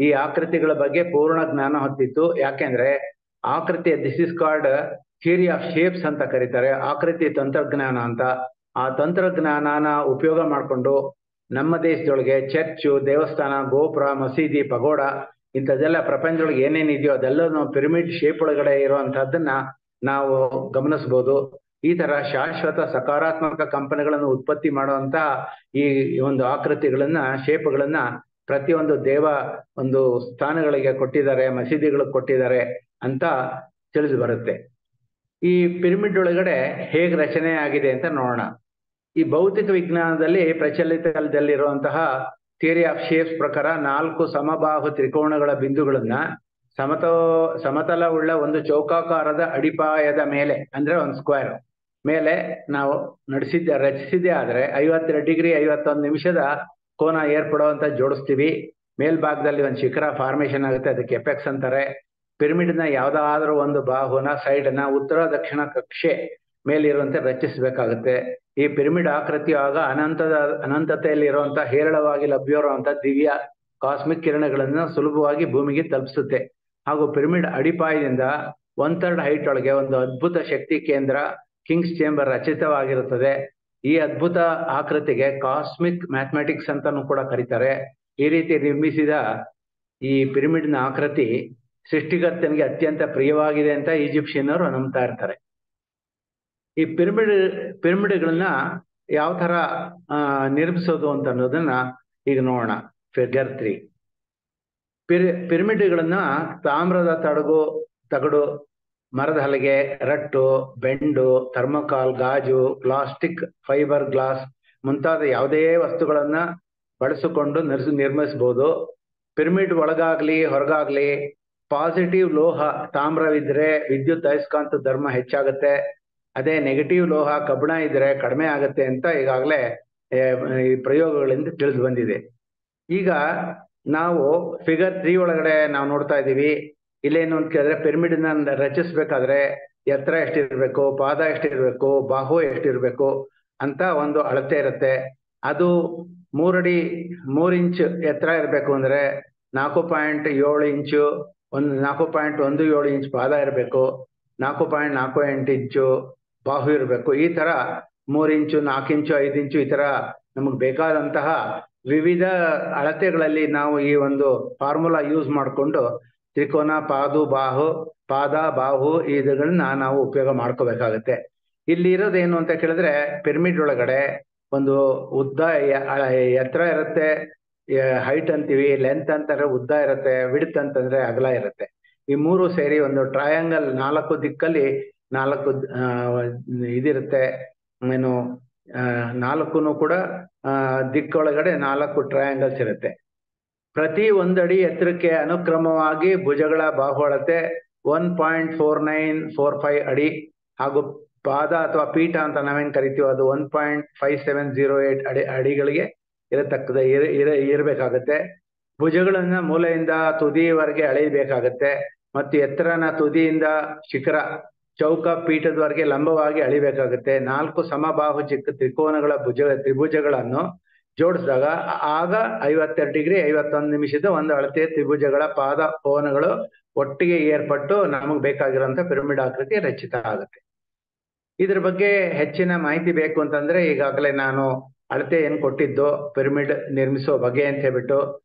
ಈ ಆಕೃತಿಗಳ ಬಗ್ಗೆ ಪೂರ್ಣ ಜ್ಞಾನ ಹೊತ್ತಿತ್ತು. ಯಾಕೆಂದ್ರೆ ಆಕೃತಿಯ this is called theory of shapes ಅಂತ ಕರೀತಾರೆ, ಆಕೃತಿ ತಂತ್ರಜ್ಞಾನ ಅಂತ. ಆ ತಂತ್ರಜ್ಞಾನನ ಉಪಯೋಗ ಮಾಡಿಕೊಂಡು ನಮ್ಮ ದೇಶದೊಳಗೆ ಚರ್ಚು, ದೇವಸ್ಥಾನ, ಗೋಪುರ, ಮಸೀದಿ, ಪಗೋಡ ಇಂಥದ್ದೆಲ್ಲ ಪ್ರಪಂಚದೊಳಗೆ ಏನೇನಿದೆಯೋ ಅದೆಲ್ಲ ಪಿರಮಿಡ್ ಶೇಪ್ ಒಳಗಡೆ ಇರುವಂತಹದ್ದನ್ನ ನಾವು ಗಮನಿಸ್ಬೋದು. ಈ ತರ ಶಾಶ್ವತ ಸಕಾರಾತ್ಮಕ ಕಂಪನಿಗಳನ್ನು ಉತ್ಪತ್ತಿ ಮಾಡುವಂತಹ ಈ ಒಂದು ಆಕೃತಿಗಳನ್ನ, ಶೇಪ್ಗಳನ್ನ ಪ್ರತಿಯೊಂದು ದೇವ ಒಂದು ಸ್ಥಾನಗಳಿಗೆ ಕೊಟ್ಟಿದ್ದಾರೆ, ಮಸೀದಿಗಳಿಗೆ ಕೊಟ್ಟಿದ್ದಾರೆ ಅಂತ ತಿಳಿದು ಬರುತ್ತೆ. ಈ ಪಿರಮಿಡ್ ಒಳಗಡೆ ಹೇಗೆ ರಚನೆ ಆಗಿದೆ ಅಂತ ನೋಡೋಣ. ಈ ಭೌತಿಕ ವಿಜ್ಞಾನದಲ್ಲಿ ಪ್ರಚಲಿತದಲ್ಲಿರುವಂತಹ ಥಿಯರಿ ಆಫ್ ಶೇಪ್ಸ್ ಪ್ರಕಾರ 4 ಸಮಬಾಹು ತ್ರಿಕೋಣಗಳ ಬಿಂದುಗಳನ್ನ ಸಮತಲವುಳ್ಳ ಒಂದು ಚೌಕಾಕಾರದ ಅಡಿಪಾಯದ ಮೇಲೆ, ಅಂದ್ರೆ ಒಂದು ಸ್ಕ್ವೇರ್ ಮೇಲೆ ನಾವು ರಚಿಸಿದ್ದೇ ಆದ್ರೆ 52 ಡಿಗ್ರಿ 51 ನಿಮಿಷದ ಕೋನ ಏರ್ಪಡುವಂತ ಜೋಡಿಸ್ತೀವಿ. ಮೇಲ್ಭಾಗದಲ್ಲಿ ಒಂದು ಶಿಖರ ಫಾರ್ಮೇಶನ್ ಆಗುತ್ತೆ, ಅದಕ್ಕೆ ಎಪೆಕ್ಸ್ ಅಂತಾರೆ. ಪಿರಮಿಡ್ನ ಯಾವ್ದಾದ್ರೂ ಒಂದು ಬಾಹುನ ಸೈಡ್ನ ಉತ್ತರ ದಕ್ಷಿಣ ಕಕ್ಷೆ ಮೇಲಿರುವಂತೆ ರಚಿಸಬೇಕಾಗುತ್ತೆ. ಈ ಪಿರಮಿಡ್ ಆಕೃತಿ ಆಗ ಅನಂತತೆಯಲ್ಲಿ ಇರುವಂತಹ ಹೇರಳವಾಗಿ ಲಭ್ಯ ಇರುವಂತಹ ದಿವ್ಯ ಕಾಸ್ಮಿಕ್ ಕಿರಣಗಳನ್ನು ಸುಲಭವಾಗಿ ಭೂಮಿಗೆ ತಲುಪಿಸುತ್ತೆ. ಹಾಗೂ ಪಿರಮಿಡ್ ಅಡಿಪಾಯದಿಂದ 1/3 ಹೈಟ್ ಒಳಗೆ ಒಂದು ಅದ್ಭುತ ಶಕ್ತಿ ಕೇಂದ್ರ, ಕಿಂಗ್ಸ್ ಚೇಂಬರ್ ರಚಿತವಾಗಿರುತ್ತದೆ. ಈ ಅದ್ಭುತ ಆಕೃತಿಗೆ ಕಾಸ್ಮಿಕ್ ಮ್ಯಾಥಮೆಟಿಕ್ಸ್ ಅಂತಾನೂ ಕೂಡ ಕರೀತಾರೆ. ಈ ರೀತಿ ನಿರ್ಮಿಸಿದ ಈ ಪಿರಮಿಡ್ನ ಆಕೃತಿ ಸೃಷ್ಟಿಕರ್ತನಿಗೆ ಅತ್ಯಂತ ಪ್ರಿಯವಾಗಿದೆ ಅಂತ ಈಜಿಪ್ಷಿಯನ್ನರು ನಂಬ್ತಾ ಇರ್ತಾರೆ. ಈ ಪಿರಮಿಡ್ಗಳನ್ನ ಯಾವ ತರ ನಿರ್ಮಿಸೋದು ಅಂತ ಅನ್ನೋದನ್ನ ಈಗ ನೋಡೋಣ. ಫಿಗರ್ 3. ಪಿರಮಿಡ್ಗಳನ್ನ ತಾಮ್ರದ ತಗಡು, ಮರದ ಹಲಗೆ, ರಟ್ಟು, ಬೆಂಡು, ಥರ್ಮೋಕಾಲ್, ಗಾಜು, ಪ್ಲಾಸ್ಟಿಕ್, ಫೈಬರ್ ಗ್ಲಾಸ್ ಮುಂತಾದ ಯಾವುದೇ ವಸ್ತುಗಳನ್ನ ಬಳಸಿಕೊಂಡು ನಿರ್ಮಿಸಬಹುದು. ಪಿರಮಿಡ್ ಒಳಗಾಗ್ಲಿ ಹೊರಗಾಗ್ಲಿ ಪಾಸಿಟಿವ್ ಲೋಹ ತಾಮ್ರವಿದ್ರೆ ವಿದ್ಯುತ್ ಅಯಸ್ಕಾಂತ ಧರ್ಮ ಹೆಚ್ಚಾಗುತ್ತೆ. ಅದೇ ನೆಗೆಟಿವ್ ಲೋಹ ಕಬ್ಬಿಣ ಇದ್ರೆ ಕಡಿಮೆ ಆಗುತ್ತೆ ಅಂತ ಈಗಾಗಲೇ ಈ ಪ್ರಯೋಗಗಳಿಂದ ತಿಳಿದು ಬಂದಿದೆ. ಈಗ ನಾವು ಫಿಗರ್ 3 ಒಳಗಡೆ ನಾವು ನೋಡ್ತಾ ಇದ್ದೀವಿ. ಇಲ್ಲೇನು ಅಂತ ಕೇಳಿದ್ರೆ ಪಿರಮಿಡ್ನ ರಚಿಸ್ಬೇಕಾದ್ರೆ ಎತ್ತರ ಎಷ್ಟಿರ್ಬೇಕು, ಪಾದ ಎಷ್ಟಿರ್ಬೇಕು, ಬಾಹು ಎಷ್ಟಿರ್ಬೇಕು ಅಂತ ಒಂದು ಅಳತೆ ಇರುತ್ತೆ. ಅದು 3 ಅಡಿ 3 ಇಂಚ್ ಎತ್ತರ ಇರಬೇಕು ಅಂದ್ರೆ 4.7 ಇಂಚು, 4.17 ಇಂಚ್ ಪಾದ ಇರಬೇಕು, 4.48 ಇಂಚು ಬಾಹು ಇರಬೇಕು. ಈ ತರ 3 ಇಂಚು, 4 ಇಂಚು, 5 ಇಂಚು ಈ ತರ ನಮಗೆ ಬೇಕಾದಂತಹ ವಿವಿಧ ಅಳತೆಗಳಲ್ಲಿ ನಾವು ಈ ಒಂದು ಫಾರ್ಮುಲಾ ಯೂಸ್ ಮಾಡಿಕೊಂಡು ತ್ರಿಕೋನ, ಪಾದ, ಬಾಹು ಇವುಗಳನ್ನ ನಾವು ಉಪಯೋಗ ಮಾಡ್ಕೋಬೇಕಾಗತ್ತೆ. ಇಲ್ಲಿ ಇರೋದೇನು ಅಂತ ಕೇಳಿದ್ರೆ ಪಿರಮಿಡ್ ಒಳಗಡೆ ಒಂದು ಉದ್ದ ಎತ್ತರ ಇರುತ್ತೆ, ಹೈಟ್ ಅಂತೀವಿ, ಲೆಂತ್ ಅಂತಾರೆ ಉದ್ದ ಇರುತ್ತೆ, ವಿಡ್ತ್ ಅಂತಂದ್ರೆ ಅಗಲ ಇರುತ್ತೆ. ಈ ಮೂರು ಸೇರಿ ಒಂದು ಟ್ರಯಾಂಗಲ್ 4 ದಿಕ್ಕಲ್ಲಿ 4 ಇದಿರುತ್ತೆ. ಏನು 4 ಕೂಡ ದಿಕ್ಕೊಳಗಡೆ 4 ಟ್ರಯಾಂಗಲ್ಸ್ ಇರುತ್ತೆ. ಪ್ರತಿ 1 ಅಡಿ ಎತ್ತರಕ್ಕೆ ಅನುಕ್ರಮವಾಗಿ ಭುಜಗಳ ಬಾಹುಳತೆ 1.4945 ಅಡಿ ಹಾಗೂ ಪಾದ ಅಥವಾ ಪೀಠ ಅಂತ ನಾವೇನ್ ಕರಿತೀವಿ ಅದು 1.5708 ಅಡಿಗಳಿಗೆ ಇರಬೇಕಾಗತ್ತೆ. ಭುಜಗಳನ್ನ ಮೂಲೆಯಿಂದ ತುದಿಯವರೆಗೆ ಅಳೆಯಬೇಕಾಗತ್ತೆ ಮತ್ತು ಎತ್ತರನ ತುದಿಯಿಂದ ಶಿಖರ ಚೌಕ ಪೀಠದವರೆಗೆ ಲಂಬವಾಗಿ ಅಳಿಬೇಕಾಗುತ್ತೆ. 4 ಸಮಬಾಹು ತ್ರಿಕೋನಗಳ ತ್ರಿಭುಜಗಳನ್ನು ಜೋಡಿಸಿದಾಗ ಆಗ 52 ಡಿಗ್ರಿ 51 ನಿಮಿಷದ ಒಂದು ಅಳತೆಯ ತ್ರಿಭುಜಗಳ ಪಾದ ಕೋನಗಳು ಒಟ್ಟಿಗೆ ಏರ್ಪಟ್ಟು ನಮಗೆ ಬೇಕಾಗಿರುವಂತ ಪಿರಮಿಡ್ ಆಕೃತಿ ರಚಿತ ಆಗುತ್ತೆ. ಇದ್ರ ಬಗ್ಗೆ ಹೆಚ್ಚಿನ ಮಾಹಿತಿ ಬೇಕು ಅಂತಂದ್ರೆ ಈಗಾಗಲೇ ನಾನು ಅಳತೆ ಏನ್ ಕೊಟ್ಟಿದ್ದು ಪಿರಮಿಡ್ ನಿರ್ಮಿಸೋ ಬಗೆ ಅಂತ ಹೇಳ್ಬಿಟ್ಟು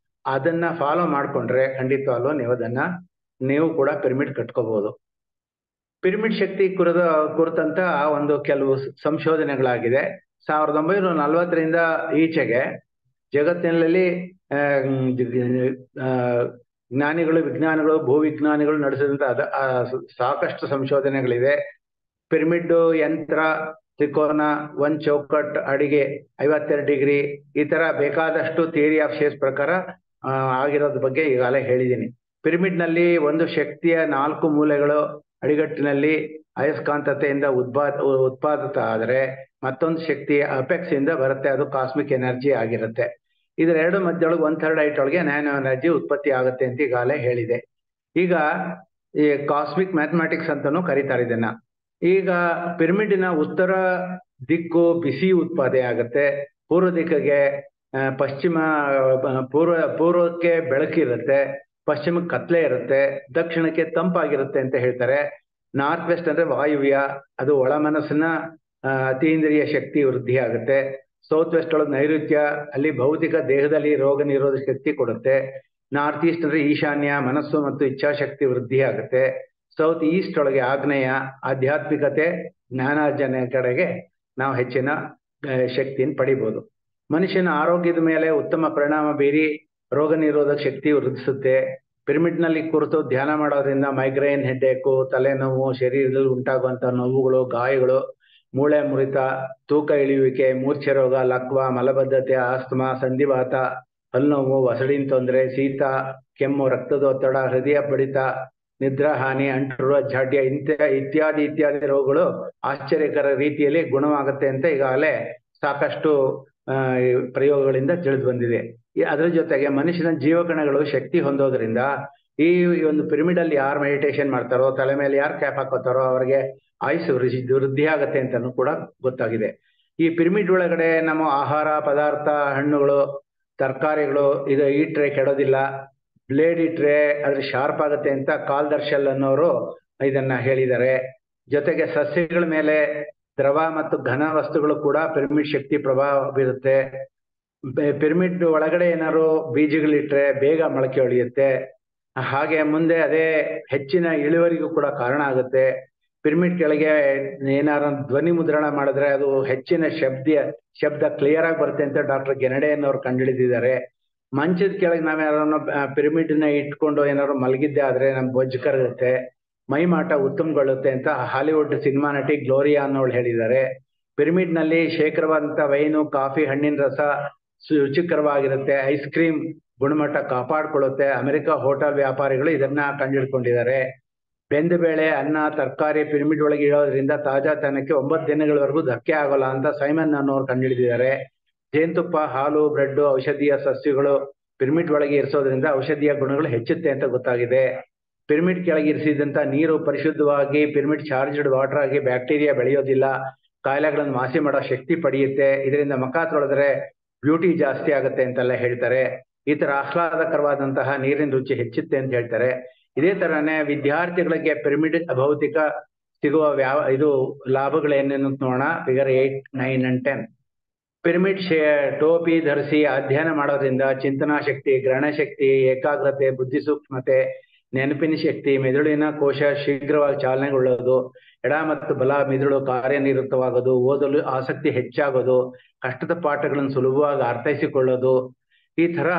ಅದನ್ನ ಫಾಲೋ ಮಾಡ್ಕೊಂಡ್ರೆ ಖಂಡಿತವಾಗ್ಲೂ ನೀವು ಕೂಡ ಪಿರಮಿಡ್ ಕಟ್ಕೋಬಹುದು. ಪಿರಮಿಡ್ ಶಕ್ತಿ ಕುರಿತಂತ ಒಂದು ಕೆಲವು ಸಂಶೋಧನೆಗಳಾಗಿದೆ. 1940ರಿಂದ ಈಚೆಗೆ ಜಗತ್ತಿನಲ್ಲಿ ವಿಜ್ಞಾನಿಗಳು ಭೂವಿಜ್ಞಾನಿಗಳು ನಡೆಸಿದಂತ ಸಾಕಷ್ಟು ಸಂಶೋಧನೆಗಳಿವೆ. ಪಿರಮಿಡ್ ಯಂತ್ರ, ತ್ರಿಕೋನ, ಒಂದು ಚೌಕಟ್, ಅಡಿಗೆ 52 ಡಿಗ್ರಿ, ಈ ತರ ಬೇಕಾದಷ್ಟು ಥಿಯರಿ ಆಫ್ ಶೇಪ್ಸ್ ಪ್ರಕಾರ ಆಗಿರೋದ್ರ ಬಗ್ಗೆ ಈಗಾಗಲೇ ಹೇಳಿದ್ದೀನಿ. ಪಿರಮಿಡ್ ನಲ್ಲಿ ಒಂದು ಶಕ್ತಿಯ 4 ಮೂಲೆಗಳು ಅಡಿಗಟ್ಟಿನಲ್ಲಿ ಅಯಸ್ಕಾಂತತೆಯಿಂದ ಉತ್ಪಾದಿತ ಆದರೆ ಮತ್ತೊಂದು ಶಕ್ತಿ ಅಪೆಕ್ಸ್ ಇಂದ ಬರುತ್ತೆ, ಅದು ಕಾಸ್ಮಿಕ್ ಎನರ್ಜಿ ಆಗಿರುತ್ತೆ. ಇದರ ಎರಡು ಮಧ್ಯೊಳಗೆ 1/3 ಹೈಟ್ ಒಳಗೆ ನ್ಯಾನೋ ಎನರ್ಜಿ ಉತ್ಪತ್ತಿ ಆಗುತ್ತೆ ಅಂತ ಈಗಾಗಲೇ ಹೇಳಿದೆ. ಈಗ ಈ ಕಾಸ್ಮಿಕ್ ಮ್ಯಾಥಮೆಟಿಕ್ಸ್ ಅಂತಾನೂ ಕರೀತಾರೆ ಇದನ್ನ. ಈಗ ಪಿರಮಿಡಿನ ಉತ್ತರ ದಿಕ್ಕು ಬಿಸಿ ಉತ್ಪಾದನೆ ಆಗುತ್ತೆ, ಪೂರ್ವ ದಿಕ್ಕಿಗೆ ಪೂರ್ವಕ್ಕೆ ಬೆಳಕಿರುತ್ತೆ, ಪಶ್ಚಿಮಕ್ಕೆ ಕತ್ಲೆ ಇರುತ್ತೆ, ದಕ್ಷಿಣಕ್ಕೆ ತಂಪಾಗಿರುತ್ತೆ ಅಂತ ಹೇಳ್ತಾರೆ. ನಾರ್ತ್ ವೆಸ್ಟ್ ಅಂದ್ರೆ ವಾಯುವ್ಯ, ಅದು ಒಳ ಮನಸ್ಸಿನ ಅತೀಂದ್ರಿಯ ಶಕ್ತಿ ವೃದ್ಧಿ ಆಗುತ್ತೆ. ಸೌತ್ ವೆಸ್ಟ್ ಒಳಗೆ ನೈಋತ್ಯ, ಅಲ್ಲಿ ಭೌತಿಕ ದೇಹದಲ್ಲಿ ರೋಗ ನಿರೋಧಕ ಶಕ್ತಿ ಕೊಡುತ್ತೆ. ನಾರ್ತ್ ಈಸ್ಟ್ ಅಂದ್ರೆ ಈಶಾನ್ಯ, ಮನಸ್ಸು ಮತ್ತು ಇಚ್ಛಾಶಕ್ತಿ ವೃದ್ಧಿ ಆಗುತ್ತೆ. ಸೌತ್ ಈಸ್ಟ್ ಒಳಗೆ ಆಗ್ನೇಯ, ಆಧ್ಯಾತ್ಮಿಕತೆ, ಜ್ಞಾನಾರ್ಜನೆ ಕಡೆಗೆ ನಾವು ಹೆಚ್ಚಿನ ಶಕ್ತಿಯನ್ನು ಪಡಿಬಹುದು. ಮನುಷ್ಯನ ಆರೋಗ್ಯದ ಮೇಲೆ ಉತ್ತಮ ಪರಿಣಾಮ ಬೀರಿ ರೋಗ ನಿರೋಧಕ ಶಕ್ತಿ ವೃದ್ಧಿಸುತ್ತೆ. ಪಿರಮಿಡ್ ನಲ್ಲಿ ಕುರಿತು ಧ್ಯಾನ ಮಾಡೋದ್ರಿಂದ ಮೈಗ್ರೇನ್, ಹೆಡ್ಡೇಕು, ತಲೆನೋವು, ಶರೀರದಲ್ಲಿ ಉಂಟಾಗುವಂತ ನೋವುಗಳು, ಗಾಯಗಳು, ಮೂಳೆ ಮುರಿತ, ತೂಕ ಇಳಿಯುವಿಕೆ, ಮೂರ್ಛೆ ರೋಗ, ಲಕ್ವ, ಮಲಬದ್ಧತೆ, ಆಸ್ತಮಾ, ಸಂಧಿವಾತ, ಹಲ್ಲುನೋವು, ವಸಡಿನ ತೊಂದರೆ, ಶೀತ, ಕೆಮ್ಮು, ರಕ್ತದೊತ್ತಡ, ಹೃದಯ ಬಡಿತ, ನಿದ್ರಾಹಾನಿ, ಅಂಟುರುವ ಜಾಡ್ಯ ಇತ್ಯಾದಿ ರೋಗಗಳು ಆಶ್ಚರ್ಯಕರ ರೀತಿಯಲ್ಲಿ ಗುಣವಾಗುತ್ತೆ ಅಂತ ಈಗಾಗಲೇ ಸಾಕಷ್ಟು ಪ್ರಯೋಗಗಳಿಂದ ತಿಳಿದು ಬಂದಿದೆ. ಅದರ ಜೊತೆಗೆ ಮನುಷ್ಯನ ಜೀವಕಣಗಳು ಶಕ್ತಿ ಹೊಂದೋದ್ರಿಂದ ಈ ಒಂದು ಪಿರಮಿಡ್ ಅಲ್ಲಿ ಯಾರು ಮೆಡಿಟೇಷನ್ ಮಾಡ್ತಾರೋ, ತಲೆ ಮೇಲೆ ಯಾರು ಕ್ಯಾಪ್ ಹಾಕೋತಾರೋ ಅವರಿಗೆ ಆಯುಸ್ಸು ವೃದ್ಧಿ ಆಗತ್ತೆ ಅಂತಾನು ಕೂಡ ಗೊತ್ತಾಗಿದೆ. ಈ ಪಿರಮಿಡ್ ಒಳಗಡೆ ನಮ್ಮ ಆಹಾರ ಪದಾರ್ಥ, ಹಣ್ಣುಗಳು, ತರಕಾರಿಗಳು ಇದು ಇಟ್ರೆ ಕೆಡೋದಿಲ್ಲ, ಬ್ಲೇಡ್ ಇಟ್ರೆ ಅದ್ರ ಶಾರ್ಪ್ ಆಗುತ್ತೆ ಅಂತ ಕಾಲ್ದರ್ಶಲ್ ಅನ್ನೋರು ಇದನ್ನ ಹೇಳಿದ್ದಾರೆ. ಜೊತೆಗೆ ಸಸ್ಯಗಳ ಮೇಲೆ ದ್ರವ ಮತ್ತು ಘನ ವಸ್ತುಗಳು ಕೂಡ ಪಿರಮಿಡ್ ಶಕ್ತಿ ಪ್ರಭಾವ ಬೀರುತ್ತೆ. ಪಿರಮಿಡ್ ಒಳಗಡೆ ಏನಾದ್ರು ಬೀಜಗಳಿಟ್ರೆ ಬೇಗ ಮೊಳಕೆ ಹೊಳೆಯುತ್ತೆ. ಹಾಗೆ ಮುಂದೆ ಅದೇ ಹೆಚ್ಚಿನ ಇಳುವರಿಗೂ ಕೂಡ ಕಾರಣ ಆಗುತ್ತೆ. ಪಿರಮಿಡ್ ಕೆಳಗೆ ಏನಾರ ಧ್ವನಿ ಮುದ್ರಣ ಮಾಡಿದ್ರೆ ಅದು ಹೆಚ್ಚಿನ ಶಬ್ದ ಕ್ಲಿಯರ್ ಆಗಿ ಬರುತ್ತೆ ಅಂತ ಡಾಕ್ಟರ್ ಗೆನಡೆಯನ್ ಅವ್ರು ಕಂಡುಹಿಡಿದಿದ್ದಾರೆ. ಮಂಚದ ಕೆಳಗೆ ನಾವೇನಾರು ಪಿರಮಿಡ್ ನ ಇಟ್ಕೊಂಡು ಏನಾದ್ರು ಮಲಗಿದ್ದೆ ಆದ್ರೆ ನಮ್ ಬೊಜ್ಜು ಕರಗುತ್ತೆ, ಮೈ ಮಾಟ ಉತ್ತಮಗೊಳ್ಳುತ್ತೆ ಅಂತ ಹಾಲಿವುಡ್ ಸಿನಿಮಾ ನಟಿ ಗ್ಲೋರಿಯಾ ಅನ್ನೋಳು ಹೇಳಿದ್ದಾರೆ. ಪಿರಮಿಡ್ ನಲ್ಲಿ ಶೇಖರವಾದಂತ ವೈನು, ಕಾಫಿ, ಹಣ್ಣಿನ ರಸ ರುಚಿಕರವಾಗಿರುತ್ತೆ. ಐಸ್ ಕ್ರೀಮ್ ಗುಣಮಟ್ಟ ಕಾಪಾಡ್ಕೊಳ್ಳುತ್ತೆ. ಅಮೆರಿಕ ಹೋಟೆಲ್ ವ್ಯಾಪಾರಿಗಳು ಇದನ್ನ ಕಂಡುಹಿಡ್ಕೊಂಡಿದ್ದಾರೆ. ಬೆಂದ ಬೇಳೆ, ಅನ್ನ, ತರಕಾರಿ ಪಿರಮಿಡ್ ಒಳಗೆ ಇಡೋದ್ರಿಂದ ತಾಜಾತನಕ್ಕೆ 9 ದಿನಗಳವರೆಗೂ ಧಕ್ಕೆ ಆಗೋಲ್ಲ ಅಂತ ಸೈಮನ್ ಅನ್ನೋರು ಕಂಡುಹಿಡಿದಿದ್ದಾರೆ. ಜೇನುತುಪ್ಪ, ಹಾಲು, ಬ್ರೆಡ್, ಔಷಧೀಯ ಸಸ್ಯಗಳು ಪಿರಮಿಡ್ ಒಳಗೆ ಇರಿಸೋದ್ರಿಂದ ಔಷಧೀಯ ಗುಣಗಳು ಹೆಚ್ಚುತ್ತೆ ಅಂತ ಗೊತ್ತಾಗಿದೆ. ಪಿರಮಿಡ್ ಕೆಳಗೆ ಇರಿಸಿದಂತ ನೀರು ಪರಿಶುದ್ಧವಾಗಿ ಪಿರಮಿಡ್ ಚಾರ್ಜ್ಡ್ ವಾಟರ್ ಆಗಿ ಬ್ಯಾಕ್ಟೀರಿಯಾ ಬೆಳೆಯೋದಿಲ್ಲ, ಕಾಯಿಲೆಗಳನ್ನು ವಾಸಿ ಮಾಡೋ ಶಕ್ತಿ ಪಡೆಯುತ್ತೆ. ಇದರಿಂದ ಮುಖ ತೊಳೆದ್ರೆ ಬ್ಯೂಟಿ ಜಾಸ್ತಿ ಆಗುತ್ತೆ ಅಂತೆಲ್ಲ ಹೇಳ್ತಾರೆ. ಈ ತರ ಆಹ್ಲಾದಕರವಾದಂತಹ ನೀರಿನ ರುಚಿ ಹೆಚ್ಚುತ್ತೆ ಅಂತ ಹೇಳ್ತಾರೆ. ಇದೇ ತರನೇ ವಿದ್ಯಾರ್ಥಿಗಳಿಗೆ ಪಿರಮಿಡ್ ಭೌತಿಕ ಸಿಗುವ ಲಾಭಗಳೇನೇನು ನೋಡೋಣ. Figure 8, 9 and 10. ಪಿರಮಿಡ್ ಟೋಪಿ ಧರಿಸಿ ಅಧ್ಯಯನ ಮಾಡೋದ್ರಿಂದ ಚಿಂತನಾ ಶಕ್ತಿ, ಗ್ರಹಣ ಶಕ್ತಿ, ಏಕಾಗ್ರತೆ, ಬುದ್ಧಿ ಸೂಕ್ಷ್ಮತೆ, ನೆನಪಿನ ಶಕ್ತಿ, ಮೆದುಳಿನ ಕೋಶ ಶೀಘ್ರವಾಗಿ ಚಾಲನೆಗೊಳ್ಳೋದು, ಎಡ ಮತ್ತು ಬಲ ಮಿದುಳು ಕಾರ್ಯನಿರತವಾಗೋದು, ಓದಲು ಆಸಕ್ತಿ ಹೆಚ್ಚಾಗೋದು, ಕಷ್ಟದ ಪಾಠಗಳನ್ನು ಸುಲಭವಾಗಿ ಅರ್ಥೈಸಿಕೊಳ್ಳೋದು, ಈ ತರ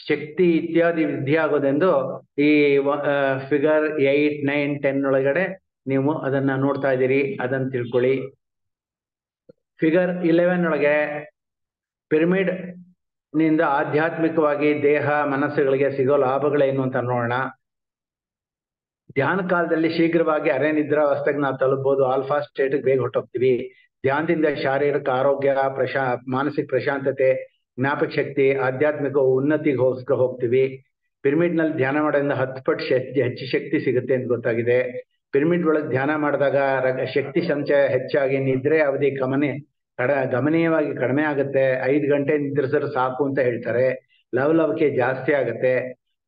ಶಕ್ತಿ ಇತ್ಯಾದಿ ವೃದ್ಧಿ ಆಗೋದೆಂದು ಈ ಫಿಗರ್ 8, 9, 10 ಒಳಗಡೆ ನೀವು ಅದನ್ನ ನೋಡ್ತಾ ಇದ್ದೀರಿ. ಅದನ್ನ ತಿಳ್ಕೊಳ್ಳಿ. ಫಿಗರ್ 11 ಒಳಗೆ ಪಿರಮಿಡ್ ನಿಂದ ಆಧ್ಯಾತ್ಮಿಕವಾಗಿ ದೇಹ ಮನಸ್ಸುಗಳಿಗೆ ಸಿಗೋ ಲಾಭಗಳೇನು ಅಂತ ನೋಡೋಣ. ಧ್ಯಾನ ಕಾಲದಲ್ಲಿ ಶೀಘ್ರವಾಗಿ ಅರೆ ನಿದ್ರಾವಸ್ಥೆಗೆ ನಾವು ತಲುಪಬಹುದು. ಆಲ್ಫಾ ಸ್ಟೇಟ್ಗೆ ಬೇಗ ಹೊಟ್ಟೋಗ್ತೀವಿ. ಧ್ಯಾನದಿಂದ ಶಾರೀರಿಕ ಆರೋಗ್ಯ, ಮಾನಸಿಕ ಪ್ರಶಾಂತತೆ, ಜ್ಞಾಪಕ ಶಕ್ತಿ, ಆಧ್ಯಾತ್ಮಿಕ ಉನ್ನತಿಗೆ ಹೋಗ್ತೀವಿ. ಪಿರಮಿಡ್ ನಲ್ಲಿ ಧ್ಯಾನ ಮಾಡೋದ್ರಿಂದ 10 ಪಟ್ಟು ಹೆಚ್ಚು ಶಕ್ತಿ ಸಿಗುತ್ತೆ ಅಂತ ಗೊತ್ತಾಗಿದೆ. ಪಿರಮಿಡ್ ಒಳಗೆ ಧ್ಯಾನ ಮಾಡಿದಾಗ ಶಕ್ತಿ ಸಂಚಯ ಹೆಚ್ಚಾಗಿ ನಿದ್ರೆ ಅವಧಿ ಗಮನೀಯವಾಗಿ ಕಡಿಮೆ ಆಗುತ್ತೆ. 5 ಗಂಟೆ ನಿದ್ರಿಸಿದ್ರೆ ಸಾಕು ಅಂತ ಹೇಳ್ತಾರೆ. ಲವಲವಿಕೆ ಜಾಸ್ತಿ ಆಗುತ್ತೆ.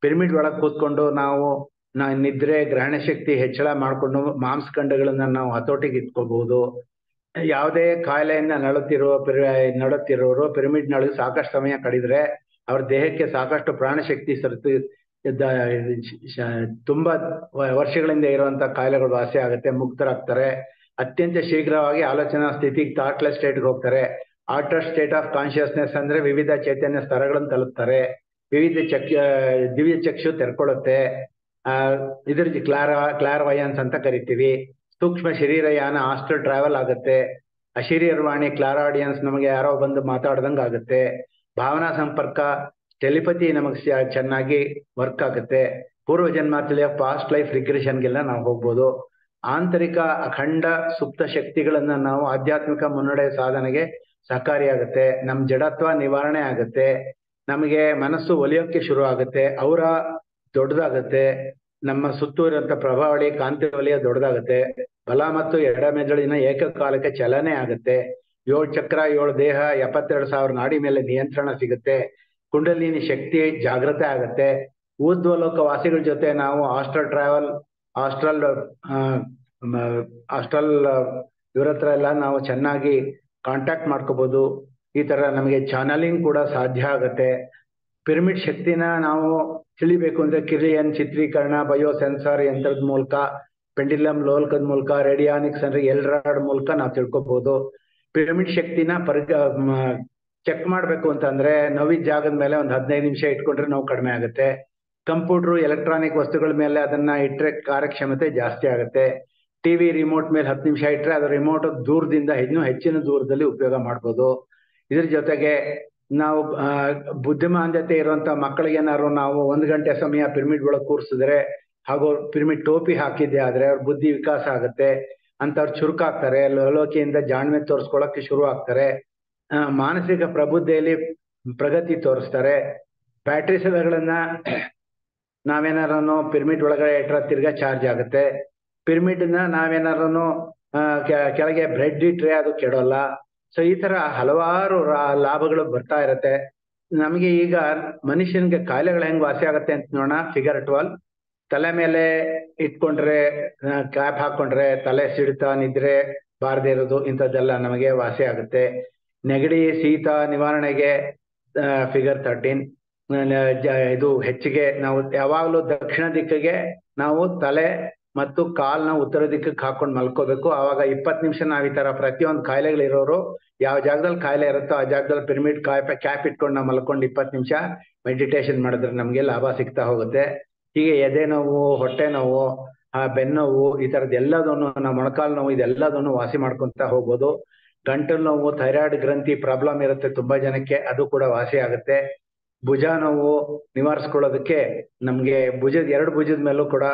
ಪಿರಮಿಡ್ ಒಳಗೆ ಕೂತ್ಕೊಂಡು ನಾವು ನಿದ್ರೆ ಗ್ರಹಣ ಶಕ್ತಿ ಹೆಚ್ಚಳ ಮಾಡಿಕೊಂಡು ಮಾಂಸಖಂಡಗಳನ್ನ ನಾವು ಹತೋಟಿಗೆ ಇಟ್ಕೋಬಹುದು. ಯಾವುದೇ ಕಾಯಿಲೆಯಿಂದ ನಡುತ್ತಿರೋರು ಪಿರಮಿಡ್ ನೊಳಗೆ ಸಾಕಷ್ಟು ಸಮಯ ಕಳೆದ್ರೆ ಅವ್ರ ದೇಹಕ್ಕೆ ಸಾಕಷ್ಟು ಪ್ರಾಣಶಕ್ತಿ ತುಂಬಾ ವರ್ಷಗಳಿಂದ ಇರುವಂತ ಕಾಯಿಲೆಗಳು ವಾಸಿ ಆಗುತ್ತೆ, ಮುಕ್ತರಾಗ್ತಾರೆ. ಅತ್ಯಂತ ಶೀಘ್ರವಾಗಿ ಆಲೋಚನಾ ಸ್ಥಿತಿಗೆ ಥಾಟ್ಲೆಸ್ ಸ್ಟೇಟ್ಗೆ ಹೋಗ್ತಾರೆ. ಆಲ್ಟರ್ ಸ್ಟೇಟ್ ಆಫ್ ಕಾನ್ಶಿಯಸ್ನೆಸ್ ಅಂದ್ರೆ ವಿವಿಧ ಚೈತನ್ಯ ಸ್ತರಗಳನ್ನು ತಲುಪ್ತಾರೆ. ವಿವಿಧ ದಿವ್ಯ ಚಕ್ಷು ತೆರ್ಕೊಳ್ಳುತ್ತೆ. ಇದ್ರ ಕ್ಲಾರ್ವಯನ್ಸ್ ಅಂತ ಕರಿತೀವಿ. ಸೂಕ್ಷ್ಮ ಶರೀರಯಾನ ಆಸ್ಟ್ರಲ್ ಟ್ರಾವೆಲ್ ಆಗುತ್ತೆ. ಅಶರೀರವಾಣಿ ಕ್ಲಾರಾಡಿಯನ್ಸ್ ನಮಗೆ ಯಾರೋ ಬಂದು ಮಾತಾಡ್ದಂಗೆ ಆಗುತ್ತೆ. ಭಾವನಾ ಸಂಪರ್ಕ ಟೆಲಿಪತಿ ನಮಗೆ ಚೆನ್ನಾಗಿ ವರ್ಕ್ ಆಗುತ್ತೆ. ಪೂರ್ವ ಜನ್ಮಾಂತದ ಪಾಸ್ಟ್ ಲೈಫ್ ರಿಗ್ರೆಷನ್ಗೆಲ್ಲ ನಾವು ಹೋಗ್ಬೋದು. ಆಂತರಿಕ ಅಖಂಡ ಸುಪ್ತ ಶಕ್ತಿಗಳನ್ನ ನಾವು ಆಧ್ಯಾತ್ಮಿಕ ಮುನ್ನಡೆ ಸಾಧನೆಗೆ ಸಹಕಾರಿಯಾಗುತ್ತೆ. ನಮ್ಮ ಜಡತ್ವ ನಿವಾರಣೆ ಆಗುತ್ತೆ. ನಮಗೆ ಮನಸ್ಸು ಒಲಿಯೋಕ್ಕೆ ಶುರು ಆಗುತ್ತೆ. ಅವರ ದೊಡ್ಡದಾಗುತ್ತೆ. ನಮ್ಮ ಸುತ್ತೂರಂತ ಪ್ರಭಾವಳಿ ಕಾಂತಿ ವಲಯ ದೊಡ್ಡದಾಗುತ್ತೆ. ಬಲ ಮತ್ತು ಎಡ ಮೆದುಳಿನ ಏಕಕಾಲಕ್ಕೆ ಚಲನೆ ಆಗುತ್ತೆ. 7 ಚಕ್ರ 7 ದೇಹ 72,000 ನಾಡಿ ಮೇಲೆ ನಿಯಂತ್ರಣ ಸಿಗುತ್ತೆ. ಕುಂಡಲಿನಿ ಶಕ್ತಿ ಜಾಗೃತ ಆಗುತ್ತೆ. ಊರ್ಧ್ವಲೋಕ ವಾಸಿಗಳ ಜೊತೆ ನಾವು ಆಸ್ಟ್ರಲ್ ಇವ್ರ ಹತ್ರ ಎಲ್ಲ ನಾವು ಚೆನ್ನಾಗಿ ಕಾಂಟ್ಯಾಕ್ಟ್ ಮಾಡ್ಕೋಬಹುದು. ಈ ತರ ನಮಗೆ ಚಾನಲಿಂಗ್ ಕೂಡ ಸಾಧ್ಯ ಆಗುತ್ತೆ. ಪಿರಮಿಡ್ ಶಕ್ತಿನ ನಾವು ತಿಳಿಬೇಕು ಅಂದ್ರೆ ಕಿರಿಯನ್ ಚಿತ್ರೀಕರಣ, ಬಯೋ ಸೆನ್ಸಾರ್ ಯಂತ್ರದ ಮೂಲಕ, ಪೆಂಡಿಲಮ್ ಲೋಲ್ಕದ ಮೂಲಕ, ರೇಡಿಯಾನಿಕ್ಸ್ ಅಂದ್ರೆ ಎಲ್ರಾಡ್ ಮೂಲಕ ನಾವು ತಿಳ್ಕೊಬಹುದು. ಪಿರಮಿಡ್ ಶಕ್ತಿನ ಚೆಕ್ ಮಾಡ್ಬೇಕು ಅಂತಂದ್ರೆ ನೋವಿದ ಜಾಗದ ಮೇಲೆ ಒಂದು 15 ನಿಮಿಷ ಇಟ್ಕೊಂಡ್ರೆ ನೋವು ಕಡಿಮೆ ಆಗುತ್ತೆ. ಕಂಪ್ಯೂಟರ್ ಎಲೆಕ್ಟ್ರಾನಿಕ್ ವಸ್ತುಗಳ ಮೇಲೆ ಅದನ್ನ ಇಟ್ಟರೆ ಕಾರ್ಯಕ್ಷಮತೆ ಜಾಸ್ತಿ ಆಗುತ್ತೆ. ಟಿವಿ ರಿಮೋಟ್ ಮೇಲೆ 10 ನಿಮಿಷ ಇಟ್ಟರೆ ಅದು ರಿಮೋಟ್ ದೂರದಿಂದ ಇನ್ನೂ ಹೆಚ್ಚಿನ ದೂರದಲ್ಲಿ ಉಪಯೋಗ ಮಾಡ್ಬೋದು. ಇದ್ರ ಜೊತೆಗೆ ನಾವು ಬುದ್ಧಿಮಾಂದ್ಯತೆ ಇರುವಂತ ಮಕ್ಕಳಿಗೆ ಏನಾದ್ರು ನಾವು 1 ಗಂಟೆ ಸಮಯ ಪಿರಮಿಡ್ ಒಳಗೆ ಕೂರಿಸಿದ್ರೆ ಹಾಗೂ ಪಿರಮಿಡ್ ಟೋಪಿ ಹಾಕಿದ್ದೆ ಆದ್ರೆ ಅವ್ರ ಬುದ್ಧಿ ವಿಕಾಸ ಆಗುತ್ತೆ. ಅಂತವ್ರು ಚುರುಕಾಗ್ತಾರೆ. ಲೋಕಿಯಿಂದ ಜಾಣ್ಮೆ ತೋರಿಸ್ಕೊಳಕ್ಕೆ ಶುರು ಆಗ್ತಾರೆ. ಮಾನಸಿಕ ಪ್ರಬುದ್ಧಿಯಲ್ಲಿ ಪ್ರಗತಿ ತೋರಿಸ್ತಾರೆ. ಬ್ಯಾಟ್ರಿ ಸೆಲ್ಗಳನ್ನ ನಾವೇನಾರು ಪಿರಮಿಡ್ ಒಳಗಡೆ ಇಟ್ಟರೆ ತಿರ್ಗಾ ಚಾರ್ಜ್ ಆಗುತ್ತೆ. ಪಿರಮಿಡ್ ನ ನಾವೇನಾರು ಕೆಳಗೆ ಬ್ರೆಡ್ ಇಟ್ರೆ ಅದು ಕೆಡೋಲ್ಲ. ಸೊ ಈ ತರ ಹಲವಾರು ಲಾಭಗಳು ಬರ್ತಾ ಇರುತ್ತೆ. ನಮಗೆ ಈಗ ಮನುಷ್ಯನಿಗೆ ಕಾಯಿಲೆಗಳು ಹೆಂಗ್ ವಾಸಿ ಆಗುತ್ತೆ ಅಂತ ನೋಡೋಣ. ಫಿಗರ್ 12 ತಲೆ ಮೇಲೆ ಇಟ್ಕೊಂಡ್ರೆ ಕ್ಯಾಪ್ ಹಾಕೊಂಡ್ರೆ ತಲೆ ಸಿಡಿತ, ನಿದ್ರೆ ಬಾರದೇ ಇರೋದು ಇಂಥದ್ದೆಲ್ಲ ನಮಗೆ ವಾಸಿ ಆಗುತ್ತೆ. ನೆಗಡಿ ಶೀತ ನಿವಾರಣೆಗೆ ಫಿಗರ್ 13 ಇದು ಹೆಚ್ಚಿಗೆ ನಾವು ಯಾವಾಗಲೂ ದಕ್ಷಿಣ ದಿಕ್ಕಿಗೆ ನಾವು ತಲೆ ಮತ್ತು ಕಾಲ್ನ ಉತ್ತರ ದಿಕ್ಕಕ್ಕೆ ಹಾಕೊಂಡು ಮಲ್ಕೋಬೇಕು. ಆವಾಗ 20 ನಿಮಿಷ ನಾವು ಈ ತರ ಪ್ರತಿಯೊಂದು ಕಾಯಿಲೆಗಳಿರೋರು ಯಾವ ಜಾಗದಲ್ಲಿ ಕಾಯಿಲೆ ಇರುತ್ತೋ ಆ ಜಾಗದಲ್ಲಿ ಪಿರಮಿಡ್ ಕ್ಯಾಪ್ ಇಟ್ಕೊಂಡು ನಾವು ಮಲ್ಕೊಂಡು 20 ನಿಮಿಷ ಮೆಡಿಟೇಷನ್ ಮಾಡಿದ್ರೆ ನಮಗೆ ಲಾಭ ಸಿಗ್ತಾ ಹೋಗುತ್ತೆ. ಹೀಗೆ ಎದೆ ನೋವು, ಹೊಟ್ಟೆ ನೋವು, ಬೆನ್ನೋವು ಈ ತರದ್ ಎಲ್ಲದನ್ನು ನಾವು ಮೊಣಕಾಲು ನೋವು ಇದೆಲ್ಲದನ್ನು ವಾಸಿ ಮಾಡ್ಕೊಂತ ಹೋಗ್ಬೋದು. ಗಂಟಲು ನೋವು, ಥೈರಾಯ್ಡ್ ಗ್ರಂಥಿ ಪ್ರಾಬ್ಲಮ್ ಇರುತ್ತೆ ತುಂಬಾ ಜನಕ್ಕೆ, ಅದು ಕೂಡ ವಾಸಿ ಆಗುತ್ತೆ. ಭುಜ ನೋವು ನಿವಾರಿಸ್ಕೊಳ್ಳೋದಕ್ಕೆ ನಮ್ಗೆ ಎರಡು ಭುಜದ ಮೇಲೂ ಕೂಡ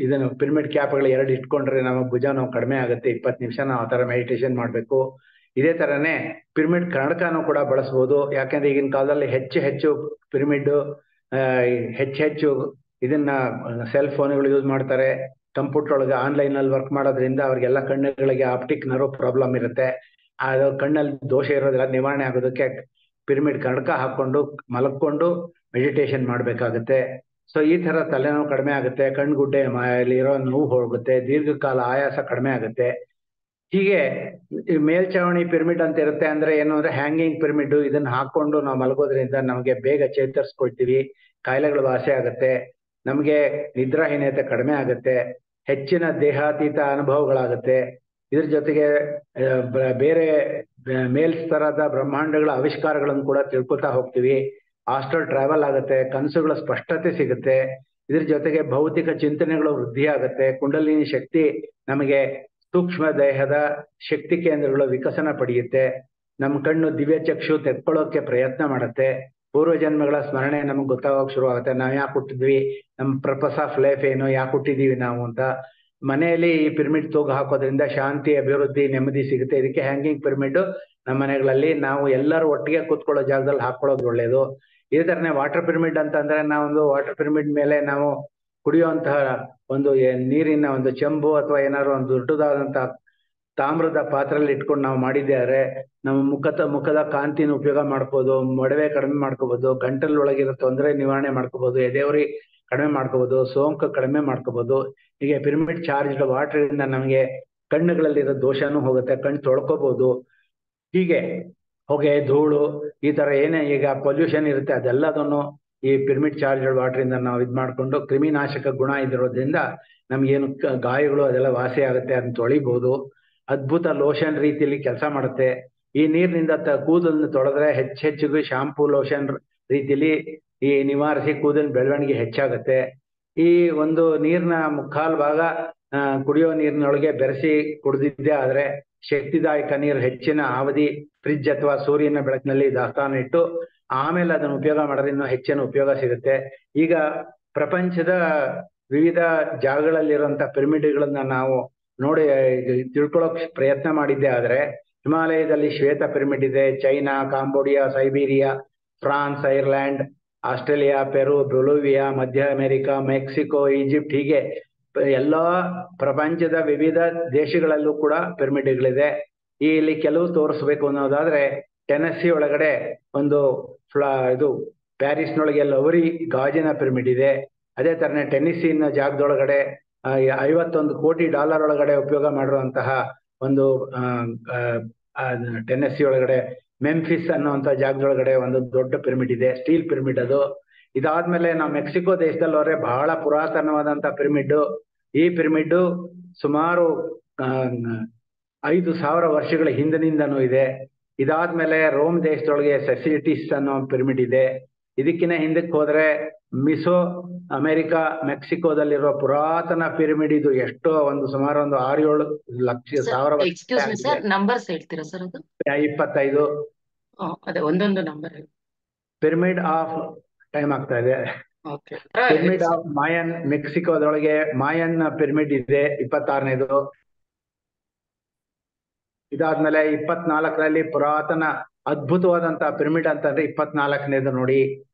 ಇದನ್ನು ಪಿರಮಿಡ್ ಕ್ಯಾಪ್ಗಳು 2 ಇಟ್ಕೊಂಡ್ರೆ ನಮ್ಮ ಭುಜ ನೋವು ಕಡಿಮೆ ಆಗುತ್ತೆ. 20 ನಿಮಿಷ ನಾವು ಆ ತರ ಮೆಡಿಟೇಷನ್ ಮಾಡ್ಬೇಕು. ಇದೇ ತರನೇ ಪಿರಮಿಡ್ ಕನ್ನಡಕನೂ ಕೂಡ ಬಳಸ್ಬೋದು. ಯಾಕೆಂದ್ರೆ ಈಗಿನ ಕಾಲದಲ್ಲಿ ಹೆಚ್ಚು ಪಿರಮಿಡ್ ಹೆಚ್ಚು ಇದನ್ನ ಸೆಲ್ ಫೋನ್ಗಳು ಯೂಸ್ ಮಾಡ್ತಾರೆ. ಕಂಪ್ಯೂಟರ್ ಒಳಗೆ ಆನ್ಲೈನ್ ಅಲ್ಲಿ ವರ್ಕ್ ಮಾಡೋದ್ರಿಂದ ಅವ್ರಿಗೆಲ್ಲ ಕಣ್ಣುಗಳಿಗೆ ಆಪ್ಟಿಕ್ ನರ್ವ್ ಪ್ರಾಬ್ಲಮ್ ಇರುತ್ತೆ. ಅದು ಕಣ್ಣಲ್ಲಿ ದೋಷ ಇರೋದೆಲ್ಲ ನಿವಾರಣೆ ಆಗೋದಕ್ಕೆ ಪಿರಮಿಡ್ ಕನ್ನಡಕ ಹಾಕೊಂಡು ಮಲಕೊಂಡು ಮೆಡಿಟೇಷನ್ ಮಾಡ್ಬೇಕಾಗತ್ತೆ. ಸೊ ಈ ತರ ತಲೆನೋವು ಕಡಿಮೆ ಆಗುತ್ತೆ. ಕಣ್ಗುಡ್ಡೆ ಇರೋ ನೋವು ಹೋಗುತ್ತೆ. ದೀರ್ಘಕಾಲ ಆಯಾಸ ಕಡಿಮೆ ಆಗುತ್ತೆ. ಹೀಗೆ ಮೇಲ್ಚಾವಣಿ ಪಿರಮಿಡ್ ಅಂತ ಇರುತ್ತೆ. ಅಂದ್ರೆ ಏನು ಅಂದ್ರೆ ಹ್ಯಾಂಗಿಂಗ್ ಪಿರಮಿಡ್. ಇದನ್ನ ಹಾಕೊಂಡು ನಾವು ಮಲಗೋದ್ರಿಂದ ನಮಗೆ ಬೇಗ ಚೇತರಿಸ್ಕೊಳ್ತೀವಿ. ಕಾಯಿಲೆಗಳು ವಾಸಿ ಆಗುತ್ತೆ. ನಮಗೆ ನಿದ್ರಾಹೀನತೆ ಕಡಿಮೆ ಆಗುತ್ತೆ. ಹೆಚ್ಚಿನ ದೇಹಾತೀತ ಅನುಭವಗಳಾಗುತ್ತೆ. ಇದ್ರ ಜೊತೆಗೆ ಬೇರೆ ಮೇಲ್ಸ್ತರದ ಬ್ರಹ್ಮಾಂಡಗಳ ಆವಿಷ್ಕಾರಗಳನ್ನು ಕೂಡ ತಿಳ್ಕೊತಾ ಹೋಗ್ತೀವಿ. ಆಸ್ಟ್ರಲ್ ಟ್ರಾವೆಲ್ ಆಗುತ್ತೆ, ಕನಸುಗಳ ಸ್ಪಷ್ಟತೆ ಸಿಗುತ್ತೆ. ಇದ್ರ ಜೊತೆಗೆ ಭೌತಿಕ ಚಿಂತನೆಗಳು ವೃದ್ಧಿ ಆಗುತ್ತೆ. ಕುಂಡಲಿನಿ ಶಕ್ತಿ ನಮಗೆ ಸೂಕ್ಷ್ಮ ದೇಹದ ಶಕ್ತಿ ಕೇಂದ್ರಗಳು ವಿಕಸನ ಪಡೆಯುತ್ತೆ. ನಮ್ಮ ಕಣ್ಣು ದಿವ್ಯ ಚಕ್ಷು ತೆಕ್ಕೊಳ್ಳೋಕೆ ಪ್ರಯತ್ನ ಮಾಡುತ್ತೆ. ಪೂರ್ವ ಜನ್ಮಗಳ ಸ್ಮರಣೆ ನಮಗೆ ಗೊತ್ತಾಗೋಕೆ ಶುರು ಆಗುತ್ತೆ. ನಾವು ಯಾಕೆ ಹುಟ್ಟಿದ್ವಿ, ನಮ್ಮ ಪರ್ಪಸ್ ಆಫ್ ಲೈಫ್ ಏನು, ಯಾಕೆ ಹುಟ್ಟಿದೀವಿ ನಾವು ಅಂತ. ಮನೆಯಲ್ಲಿ ಈ ಪಿರಮಿಡ್ ತೂಗು ಹಾಕೋದ್ರಿಂದ ಶಾಂತಿ, ಅಭಿವೃದ್ಧಿ, ನೆಮ್ಮದಿ ಸಿಗುತ್ತೆ. ಇದಕ್ಕೆ ಹ್ಯಾಂಗಿಂಗ್ ಪಿರಮಿಡ್ ನಮ್ಮ ಮನೆಗಳಲ್ಲಿ ನಾವು ಎಲ್ಲರೂ ಒಟ್ಟಿಗೆ ಕೂತ್ಕೊಳ್ಳೋ ಜಾಗದಲ್ಲಿ ಹಾಕೊಳ್ಳೋದು ಒಳ್ಳೇದು. ಇದೇ ತರನೇ ವಾಟರ್ ಪಿರಮಿಡ್ ಅಂತ ಅಂದ್ರೆ ನಾವೊಂದು ವಾಟರ್ ಪಿರಮಿಡ್ ಮೇಲೆ ನಾವು ಕುಡಿಯುವಂತಹ ಒಂದು ನೀರಿನ ಒಂದು ಚೆಂಬು ಅಥವಾ ಏನಾದ್ರು ಒಂದು ದೊಡ್ಡದಾದಂತಹ ತಾಮ್ರದ ಪಾತ್ರೆಯಲ್ಲಿ ಇಟ್ಕೊಂಡು ನಾವು ಮಾಡಿದ್ದಾರೆ ನಮ್ಮ ಮುಖದ ಕಾಂತಿನ ಉಪಯೋಗ ಮಾಡ್ಕೋಬಹುದು, ಮೊಡವೆ ಕಡಿಮೆ ಮಾಡ್ಕೋಬಹುದು, ಗಂಟಲೊಳಗಿರೋ ತೊಂದರೆ ನಿವಾರಣೆ ಮಾಡ್ಕೋಬಹುದು, ಎದೆಯುರಿ ಕಡಿಮೆ ಮಾಡ್ಕೋಬಹುದು, ಸೋಂಕು ಕಡಿಮೆ ಮಾಡ್ಕೋಬಹುದು. ಹೀಗೆ ಪಿರಮಿಡ್ ಚಾರ್ಜ್ ವಾಟರ್ ಇಂದ ನಮಗೆ ಕಣ್ಣುಗಳಲ್ಲಿರೋ ದೋಷನೂ ಹೋಗುತ್ತೆ, ಕಣ್ಣು ತೊಳ್ಕೋಬಹುದು. ಹೀಗೆ ಹೊಗೆ, ಧೂಳು, ಈ ತರ ಏನೇ ಈಗ ಪೊಲ್ಯೂಷನ್ ಇರುತ್ತೆ ಅದೆಲ್ಲದನ್ನು ಈ ಪಿರಮಿಡ್ ಚಾರ್ಜ್ ವಾಟರ್ ಇಂದ ನಾವು ಇದ್ ಮಾಡ್ಕೊಂಡು ಕ್ರಿಮಿನಾಶಕ ಗುಣ ಇದಿರೋದ್ರಿಂದ ನಮ್ಗೇನು ಗಾಯಗಳು ಅದೆಲ್ಲ ವಾಸಿ ಆಗುತ್ತೆ, ಅದನ್ನ ತೊಳಿಬಹುದು. ಅದ್ಭುತ ಲೋಷನ್ ರೀತಿಯಲ್ಲಿ ಕೆಲಸ ಮಾಡುತ್ತೆ. ಈ ನೀರಿನಿಂದ ಕೂದಲನ್ನು ತೊಳೆದ್ರೆ ಹೆಚ್ಚೆಚ್ಚಿಗೆ ಶಾಂಪೂ ಲೋಷನ್ ರೀತಿಯಲ್ಲಿ ಈ ನಿವಾರಿಸಿ ಕೂದಲಿನ ಬೆಳವಣಿಗೆ ಹೆಚ್ಚಾಗುತ್ತೆ. ಈ ಒಂದು ನೀರ್ನ ಮುಕ್ಕಾಲ್ ಭಾಗ ಕುಡಿಯೋ ನೀರಿನೊಳಗೆ ಬೆರೆಸಿ ಕುಡಿದಿದ್ದೇ ಆದ್ರೆ ಶಕ್ತಿದಾಯಕ ನೀರು ಹೆಚ್ಚಿನ ಅವಧಿ ಫ್ರಿಡ್ಜ್ ಅಥವಾ ಸೂರ್ಯನ ಬೆಳಕಿನಲ್ಲಿ ದಾಸ್ತಾನು ಇಟ್ಟು ಆಮೇಲೆ ಅದನ್ನು ಉಪಯೋಗ ಮಾಡಿದ್ರೆ ಇನ್ನೂ ಹೆಚ್ಚಿನ ಉಪಯೋಗ ಸಿಗುತ್ತೆ. ಈಗ ಪ್ರಪಂಚದ ವಿವಿಧ ಜಾಗಗಳಲ್ಲಿರುವಂತ ಪಿರಮಿಡ್ಗಳನ್ನ ನಾವು ನೋಡಿ ತಿಳ್ಕೊಳ್ಳೋಕ್ ಪ್ರಯತ್ನ ಮಾಡಿದ್ದೆ ಆದ್ರೆ ಹಿಮಾಲಯದಲ್ಲಿ ಶ್ವೇತ ಪಿರಮಿಡ್ ಇದೆ, China, Cambodia, Siberia, France, Ireland, Australia, Peru, Bolivia, ಮಧ್ಯ ಅಮೆರಿಕ, ಮೆಕ್ಸಿಕೋ, ಈಜಿಪ್ಟ್, ಹೀಗೆ ಎಲ್ಲಾ ಪ್ರಪಂಚದ ವಿವಿಧ ದೇಶಗಳಲ್ಲೂ ಕೂಡ ಪಿರಮಿಡ್ಗಳಿದೆ. ಇಲ್ಲಿ ಕೆಲವು ತೋರಿಸ್ಬೇಕು ಅನ್ನೋದಾದ್ರೆ ಟೆನೆಸಿ ಒಳಗಡೆ ಒಂದು ಇದು ಪ್ಯಾರಿಸ್ನೊಳಗೆ ಲವರಿ ಗಾಜಿನ ಪಿರಮಿಡ್ ಇದೆ. ಅದೇ ತರನೇ ಟೆನ್ನಿಸಿನ ಜಾಗದೊಳಗಡೆ $51 ಕೋಟಿ ಒಳಗಡೆ ಉಪಯೋಗ ಮಾಡಿರುವಂತಹ ಒಂದು ಟೆನ್ನೆಸಿ ಒಳಗಡೆ ಮೆಂಫಿಸ್ ಅನ್ನುವಂತ ಜಾಗದೊಳಗಡೆ ಒಂದು ದೊಡ್ಡ ಪಿರಮಿಡ್ ಇದೆ, ಸ್ಟೀಲ್ ಪಿರಮಿಡ್ ಅದು. ಇದಾದ್ಮೇಲೆ ನಾವು ಮೆಕ್ಸಿಕೋ ದೇಶದಲ್ಲಿ ಹೋದ್ರೆ ಬಹಳ ಪುರಾತನವಾದಂತ ಪಿರಮಿಡ್. ಈ ಪಿರಮಿಡ್ ಸುಮಾರು 5,000 ವರ್ಷಗಳ ಹಿಂದಿನಿಂದನೂ ಇದೆ. ಇದಾದ್ಮೇಲೆ ರೋಮ್ ದೇಶದೊಳಗೆ ಸೆಸಿಟಿಸ್ ಅನ್ನೋ ಪಿರಮಿಡ್ ಇದೆ. ಇದಕ್ಕಿಂತ ಹಿಂದಕ್ಕೆ ಹೋದ್ರೆ ಮಿಸೋ ಅಮೆರಿಕಾ, ಮೆಕ್ಸಿಕೋದಲ್ಲಿರೋ ಪುರಾತನ ಪಿರಮಿಡ್ ಇದು ಎಷ್ಟೋ ಸುಮಾರು 6-7 ಲಕ್ಷ ಸಾವಿರ ನಂಬರ್ಸ್ ಹೇಳ್ತೀರಾ ಸರ್? ಅದು 25. ಅದೇ ಒಂದೊಂದು ನಂಬರ್ ಪಿರಮಿಡ್ ಆಫ್ ಟೈಮ್ ಆಗ್ತಾ ಇದೆ. ಪಿರಮಿಡ್ ಆಫ್ ಮಾಯನ್, ಮೆಕ್ಸಿಕೋದೊಳಗೆ ಮಾಯನ್ ಪಿರಮಿಡ್ ಇದೆ 26ನೇದು. ಇದಾದ್ಮೇಲೆ 24ರಲ್ಲಿ ಪುರಾತನ ಅದ್ಭುತವಾದಂತ ಪಿರಮಿಡ್ ಅಂತಂದ್ರೆ 24ನೇದು ನೋಡಿ.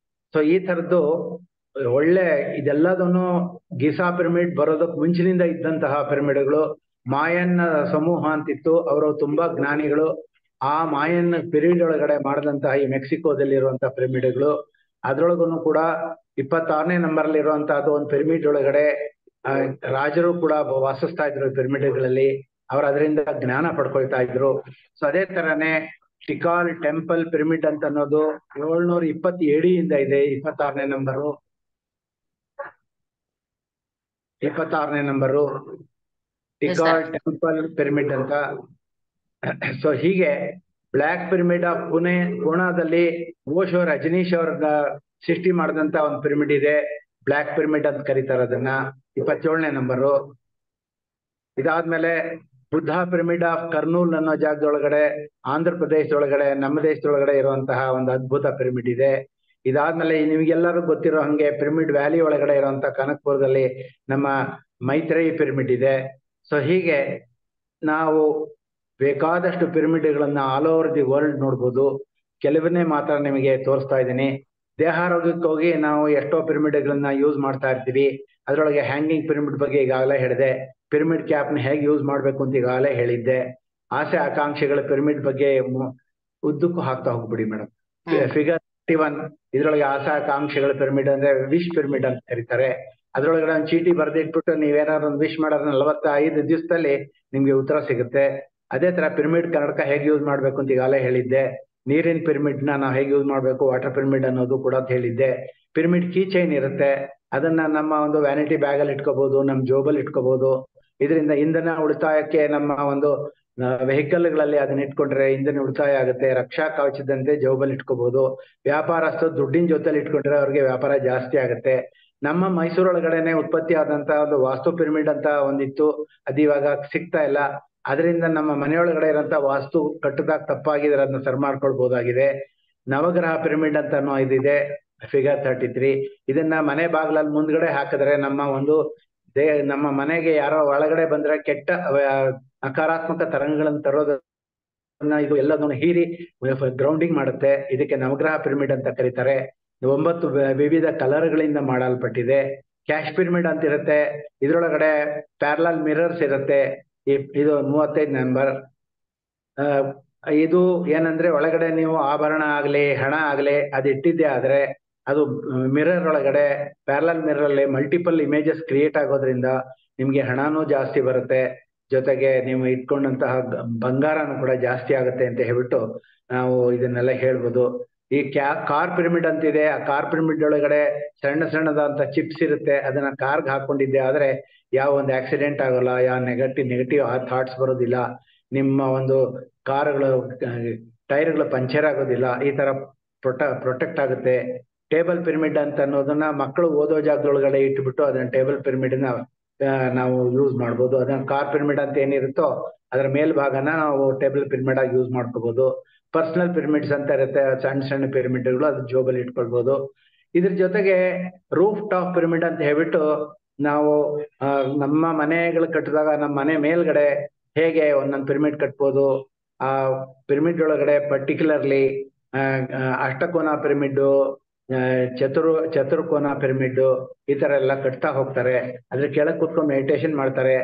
ಸೊ ಈ ತರದ್ದು ಒಳ್ಳೆ ಇದೆಲ್ಲದನ್ನು ಗಿಸಾ ಪಿರಮಿಡ್ ಬರೋದಕ್ಕೆ ಮುಂಚಿನಿಂದ ಇದ್ದಂತಹ ಪಿರಮಿಡ್ಗಳು. ಮಾಯನ್ ಸಮೂಹ ಅಂತಿತ್ತು, ಅವರು ತುಂಬಾ ಜ್ಞಾನಿಗಳು. ಆ ಮಾಯನ್ ಪಿರಿಯಡ್ ಒಳಗಡೆ ಮಾಡಿದಂತಹ ಈ ಮೆಕ್ಸಿಕೋದಲ್ಲಿರುವಂತಹ ಪಿರಮಿಡ್ಗಳು. ಅದ್ರೊಳಗೂ ಕೂಡ 26ನೇ ನಂಬರ್ ಅಲ್ಲಿ ಇರುವಂತಹದ್ದು ಒಂದು ಪಿರಮಿಡ್ ಒಳಗಡೆ ರಾಜರು ಕೂಡ ವಾಸಿಸ್ತಾ ಇದ್ರು ಪಿರಮಿಡ್ಗಳಲ್ಲಿ. ಅವ್ರು ಅದರಿಂದ ಜ್ಞಾನ ಪಡ್ಕೊಳ್ತಾ ಇದ್ರು. ಸೊ ಅದೇ ತರನೇ ಟಿಕಾಲ್ ಟೆಂಪಲ್ ಪಿರಮಿಡ್ ಅಂತ ಅನ್ನೋದು 720 ಇಂದ ಇದೆ. 26ನೇ ನಂಬರು 26ನೇ ನಂಬರು ಟಿಕಾಲ್ ಟೆಂಪಲ್ ಪಿರಮಿಡ್ ಅಂತ. ಸೊ ಹೀಗೆ ಬ್ಲ್ಯಾಕ್ ಪಿರಮಿಡ್ ಆಫ್ ಪುಣೆದಲ್ಲಿ ಓಶೋ ರಜನೀಶ್ ಅವ್ರ ಸೃಷ್ಟಿ ಮಾಡಿದಂತ ಒಂದು ಪಿರಮಿಡ್ ಇದೆ, ಬ್ಲ್ಯಾಕ್ ಪಿರಮಿಡ್ ಅಂತ ಕರೀತಾರೆ ಅದನ್ನ, 27ನೇ ನಂಬರು. ಇದಾದ್ಮೇಲೆ ಬುದ್ಧ ಪಿರಮಿಡ್ ಆಫ್ ಕರ್ನೂಲ್ ಅನ್ನೋ ಜಾಗದೊಳಗಡೆ ಆಂಧ್ರ ಪ್ರದೇಶದೊಳಗಡೆ ನಮ್ಮ ದೇಶದೊಳಗಡೆ ಇರುವಂತಹ ಒಂದು ಅದ್ಭುತ ಪಿರಮಿಡ್ ಇದೆ. ಇದಾದ್ಮೇಲೆ ನಿಮ್ಗೆಲ್ಲರೂ ಗೊತ್ತಿರೋ ಹಂಗೆ ಪಿರಮಿಡ್ ವ್ಯಾಲಿ ಒಳಗಡೆ ಇರುವಂತಹ ಕನಕ್ಪುರದಲ್ಲಿ ನಮ್ಮ ಮೈತ್ರೇಯಿ ಪಿರಮಿಡ್ ಇದೆ. ಸೊ ಹೀಗೆ ನಾವು ಬೇಕಾದಷ್ಟು ಪಿರಮಿಡ್ಗಳನ್ನ ಆಲ್ ಓವರ್ ದಿ ವರ್ಲ್ಡ್ ನೋಡ್ಬೋದು. ಕೆಲವನ್ನೇ ಮಾತ್ರ ನಿಮಗೆ ತೋರಿಸ್ತಾ ಇದ್ದೀನಿ. ದೇಹಾರೋಗ್ಯಕ್ಕೋಗಿ ನಾವು ಎಷ್ಟೋ ಪಿರಮಿಡ್ಗಳನ್ನ ಯೂಸ್ ಮಾಡ್ತಾ ಇರ್ತೀವಿ. ಅದರೊಳಗೆ ಹ್ಯಾಂಗಿಂಗ್ ಪಿರಮಿಡ್ ಬಗ್ಗೆ ಈಗಾಗಲೇ ಹೇಳಿದೆ. ಪಿರಮಿಡ್ ಕ್ಯಾಪ್ನ ಹೇಗೆ ಯೂಸ್ ಮಾಡ್ಬೇಕು ಅಂತ ಈಗಾಗಲೇ ಹೇಳಿದ್ದೆ. ಆಸೆ ಆಕಾಂಕ್ಷೆಗಳ ಪಿರಮಿಡ್ ಬಗ್ಗೆ ಉದ್ದಕ್ಕೂ ಹಾಕ್ತಾ ಹೋಗ್ಬಿಡಿ ಮೇಡಮ್. ಫಿಗರ್ 31 ಇದ್ರೊಳಗೆ ಆಸೆ ಆಕಾಂಕ್ಷೆಗಳ ಪಿರಮಿಡ್ ಅಂದ್ರೆ ವಿಶ್ ಪಿರಮಿಡ್ ಅಂತ ಕರೀತಾರೆ. ಅದ್ರೊಳಗಡೆ ಒಂದು ಚೀಟಿ ಬರ್ದಿಟ್ಬಿಟ್ಟು ನೀವೇನಾದ್ರು ಒಂದು ವಿಶ್ ಮಾಡೋದ್ರ 45 ದಿವಸದಲ್ಲಿ ನಿಮ್ಗೆ ಉತ್ತರ ಸಿಗುತ್ತೆ. ಅದೇ ತರ ಪಿರಮಿಡ್ ಕನ್ನಡಕ ಹೇಗೆ ಯೂಸ್ ಮಾಡ್ಬೇಕು ಅಂತ ಈಗಾಗಲೇ ಹೇಳಿದ್ದೆ. ನೀರಿನ ಪಿರಮಿಡ್ ನಾವು ಹೇಗೆ ಯೂಸ್ ಮಾಡ್ಬೇಕು, ವಾಟರ್ ಪಿರಮಿಡ್ ಅನ್ನೋದು ಕೂಡ ಅಂತ ಹೇಳಿದ್ದೆ. ಪಿರಮಿಡ್ ಕೀ ಚೈನ್ ಇರುತ್ತೆ, ಅದನ್ನ ನಮ್ಮ ಒಂದು ವ್ಯಾನಿಟಿ ಬ್ಯಾಗ್ ಅಲ್ಲಿ ಇಟ್ಕೋಬಹುದು, ನಮ್ಮ ಜೋಬಲ್ಲಿ ಇಟ್ಕೋಬಹುದು. ಇದರಿಂದ ಇಂಧನ ಉಳಿತಾಯಕ್ಕೆ ನಮ್ಮ ಒಂದು ವೆಹಿಕಲ್ಗಳಲ್ಲಿ ಅದನ್ನ ಇಟ್ಕೊಂಡ್ರೆ ಇಂಧನ ಉಳಿತಾಯ ಆಗುತ್ತೆ. ರಕ್ಷಾ ಕವಚದಂತೆ ಜೋಬಲ್ಲಿ ಇಟ್ಕೋಬಹುದು. ವ್ಯಾಪಾರಸ್ಥರು ದುಡ್ಡಿನ ಜೊತೆಲಿ ಇಟ್ಕೊಂಡ್ರೆ ಅವ್ರಿಗೆ ವ್ಯಾಪಾರ ಜಾಸ್ತಿ ಆಗುತ್ತೆ. ನಮ್ಮ ಮೈಸೂರೊಳಗಡೆನೆ ಉತ್ಪತ್ತಿ ಆದಂತ ಒಂದು ವಾಸ್ತು ಪಿರಮಿಡ್ ಅಂತ ಒಂದಿತ್ತು, ಅದು ಇವಾಗ ಸಿಗ್ತಾ ಇಲ್ಲ. ಅದರಿಂದ ನಮ್ಮ ಮನೆಯೊಳಗಡೆ ಇರೋಂಥ ವಾಸ್ತು ಕಟ್ಟದಾಗ ತಪ್ಪಾಗಿದ್ರೆ ಅದನ್ನ ಸರಿ ಮಾಡ್ಕೊಳ್ಬಹುದಾಗಿದೆ. ನವಗ್ರಹ ಪಿರಮಿಡ್ ಅಂತ ಇದಿದೆ, ಫಿಗರ್ 33. ಇದನ್ನ ಮನೆ ಬಾಗಿಲಲ್ಲಿ ಮುಂದ್ಗಡೆ ಹಾಕಿದ್ರೆ ನಮ್ಮ ಒಂದು ನಮ್ಮ ಮನೆಗೆ ಯಾರೋ ಒಳಗಡೆ ಬಂದ್ರೆ ಕೆಟ್ಟ ನಕಾರಾತ್ಮಕ ತರಂಗಗಳನ್ನು ತರೋದನ್ನ ಇದು ಎಲ್ಲದನ್ನು ಹೀರಿ ಗ್ರೌಂಡಿಂಗ್ ಮಾಡುತ್ತೆ. ಇದಕ್ಕೆ ನವಗ್ರಹ ಪಿರಮಿಡ್ ಅಂತ ಕರೀತಾರೆ. 9 ವಿವಿಧ ಕಲರ್ಗಳಿಂದ ಮಾಡಲ್ಪಟ್ಟಿದೆ. ಕ್ಯಾಶ್ ಪಿರಮಿಡ್ ಅಂತ ಇರುತ್ತೆ. ಇದ್ರೊಳಗಡೆ ಪ್ಯಾರಲಲ್ ಮಿರರ್ಸ್ ಇರುತ್ತೆ. ಇದು 35 ನಂಬರ್. ಇದು ಏನಂದ್ರೆ ಒಳಗಡೆ ನೀವು ಆಭರಣ ಆಗ್ಲಿ ಹಣ ಆಗ್ಲಿ ಅದು ಇಟ್ಟಿದ್ದೆ ಆದ್ರೆ ಅದು ಮಿರರ್ ಒಳಗಡೆ ಪ್ಯಾರಲಲ್ ಮಿರರ್ ಅಲ್ಲಿ ಮಲ್ಟಿಪಲ್ ಇಮೇಜಸ್ ಕ್ರಿಯೇಟ್ ಆಗೋದ್ರಿಂದ ನಿಮ್ಗೆ ಹಣನೂ ಜಾಸ್ತಿ ಬರುತ್ತೆ, ಜೊತೆಗೆ ನೀವು ಇಟ್ಕೊಂಡಂತಹ ಬಂಗಾರನೂ ಕೂಡ ಜಾಸ್ತಿ ಆಗುತ್ತೆ ಅಂತ ಹೇಳ್ಬಿಟ್ಟು ನಾವು ಇದನ್ನೆಲ್ಲ ಹೇಳ್ಬೋದು. ಈ ಕಾರ್ ಪಿರಮಿಡ್ ಅಂತಿದೆ. ಆ ಕಾರ್ ಪಿರಮಿಡ್ ಒಳಗಡೆ ಸಣ್ಣದಾದಂತ ಚಿಪ್ಸ್ ಇರುತ್ತೆ. ಅದನ್ನ ಕಾರ್ಗೆ ಹಾಕೊಂಡಿದ್ದೆ ಆದ್ರೆ ಯಾವ ಒಂದು ಆಕ್ಸಿಡೆಂಟ್ ಆಗೋಲ್ಲ, ಯಾವ ನೆಗೆಟಿವ್ ಥಾಟ್ಸ್ ಬರೋದಿಲ್ಲ, ನಿಮ್ಮ ಒಂದು ಕಾರುಗಳು ಟೈರ್ಗಳು ಪಂಚರ್ ಆಗೋದಿಲ್ಲ, ಈ ತರ ಪ್ರೊಟೆಕ್ಟ್ ಆಗುತ್ತೆ. ಟೇಬಲ್ ಪಿರಮಿಡ್ ಅಂತ ಅನ್ನೋದನ್ನ ಮಕ್ಕಳು ಓದೋ ಜಾಗದೊಳಗಡೆ ಇಟ್ಬಿಟ್ಟು ಅದನ್ನ ಟೇಬಲ್ ಪಿರಮಿಡ್ ನಾವು ಯೂಸ್ ಮಾಡ್ಬೋದು. ಅದನ್ನ ಕಾರ್ ಪಿರಮಿಡ್ ಅಂತ ಏನಿರುತ್ತೋ ಅದರ ಮೇಲ್ಭಾಗನ ನಾವು ಟೇಬಲ್ ಪಿರಮಿಡ್ ಆಗಿ ಯೂಸ್ ಮಾಡ್ಕೋಬಹುದು. ಪರ್ಸನಲ್ ಪಿರಮಿಡ್ಸ್ ಅಂತ ಇರುತ್ತೆ, ಸಣ್ಣ ಪಿರಮಿಡ್ಗಳು, ಅದು ಜೋಬಲ್ಲಿ ಇಟ್ಕೊಳ್ಬಹುದು. ಇದ್ರ ಜೊತೆಗೆ ರೂಫ್ ಟಾಪ್ ಪಿರಮಿಡ್ ಅಂತ ಹೇಳ್ಬಿಟ್ಟು ನಾವು ನಮ್ಮ ಮನೆಗಳು ಕಟ್ಟಿದಾಗ ನಮ್ಮ ಮನೆ ಮೇಲ್ಗಡೆ ಹೇಗೆ ಒಂದೊಂದು ಪಿರಮಿಡ್ ಕಟ್ಬೋದು. ಆ ಪಿರಮಿಡ್ ಒಳಗಡೆ ಪರ್ಟಿಕ್ಯುಲರ್ಲಿ ಅಷ್ಟಕೋನ ಪಿರಮಿಡ್, ಚತುರ್ಕೋನ ಪಿರಮಿಡ್, ಈ ತರ ಎಲ್ಲ ಕಟ್ತಾ ಹೋಗ್ತಾರೆ. ಅದ್ರ ಕೆಳಗೆ ಕೂತ್ಕೊಂಡು ಮೆಡಿಟೇಷನ್ ಮಾಡ್ತಾರೆ.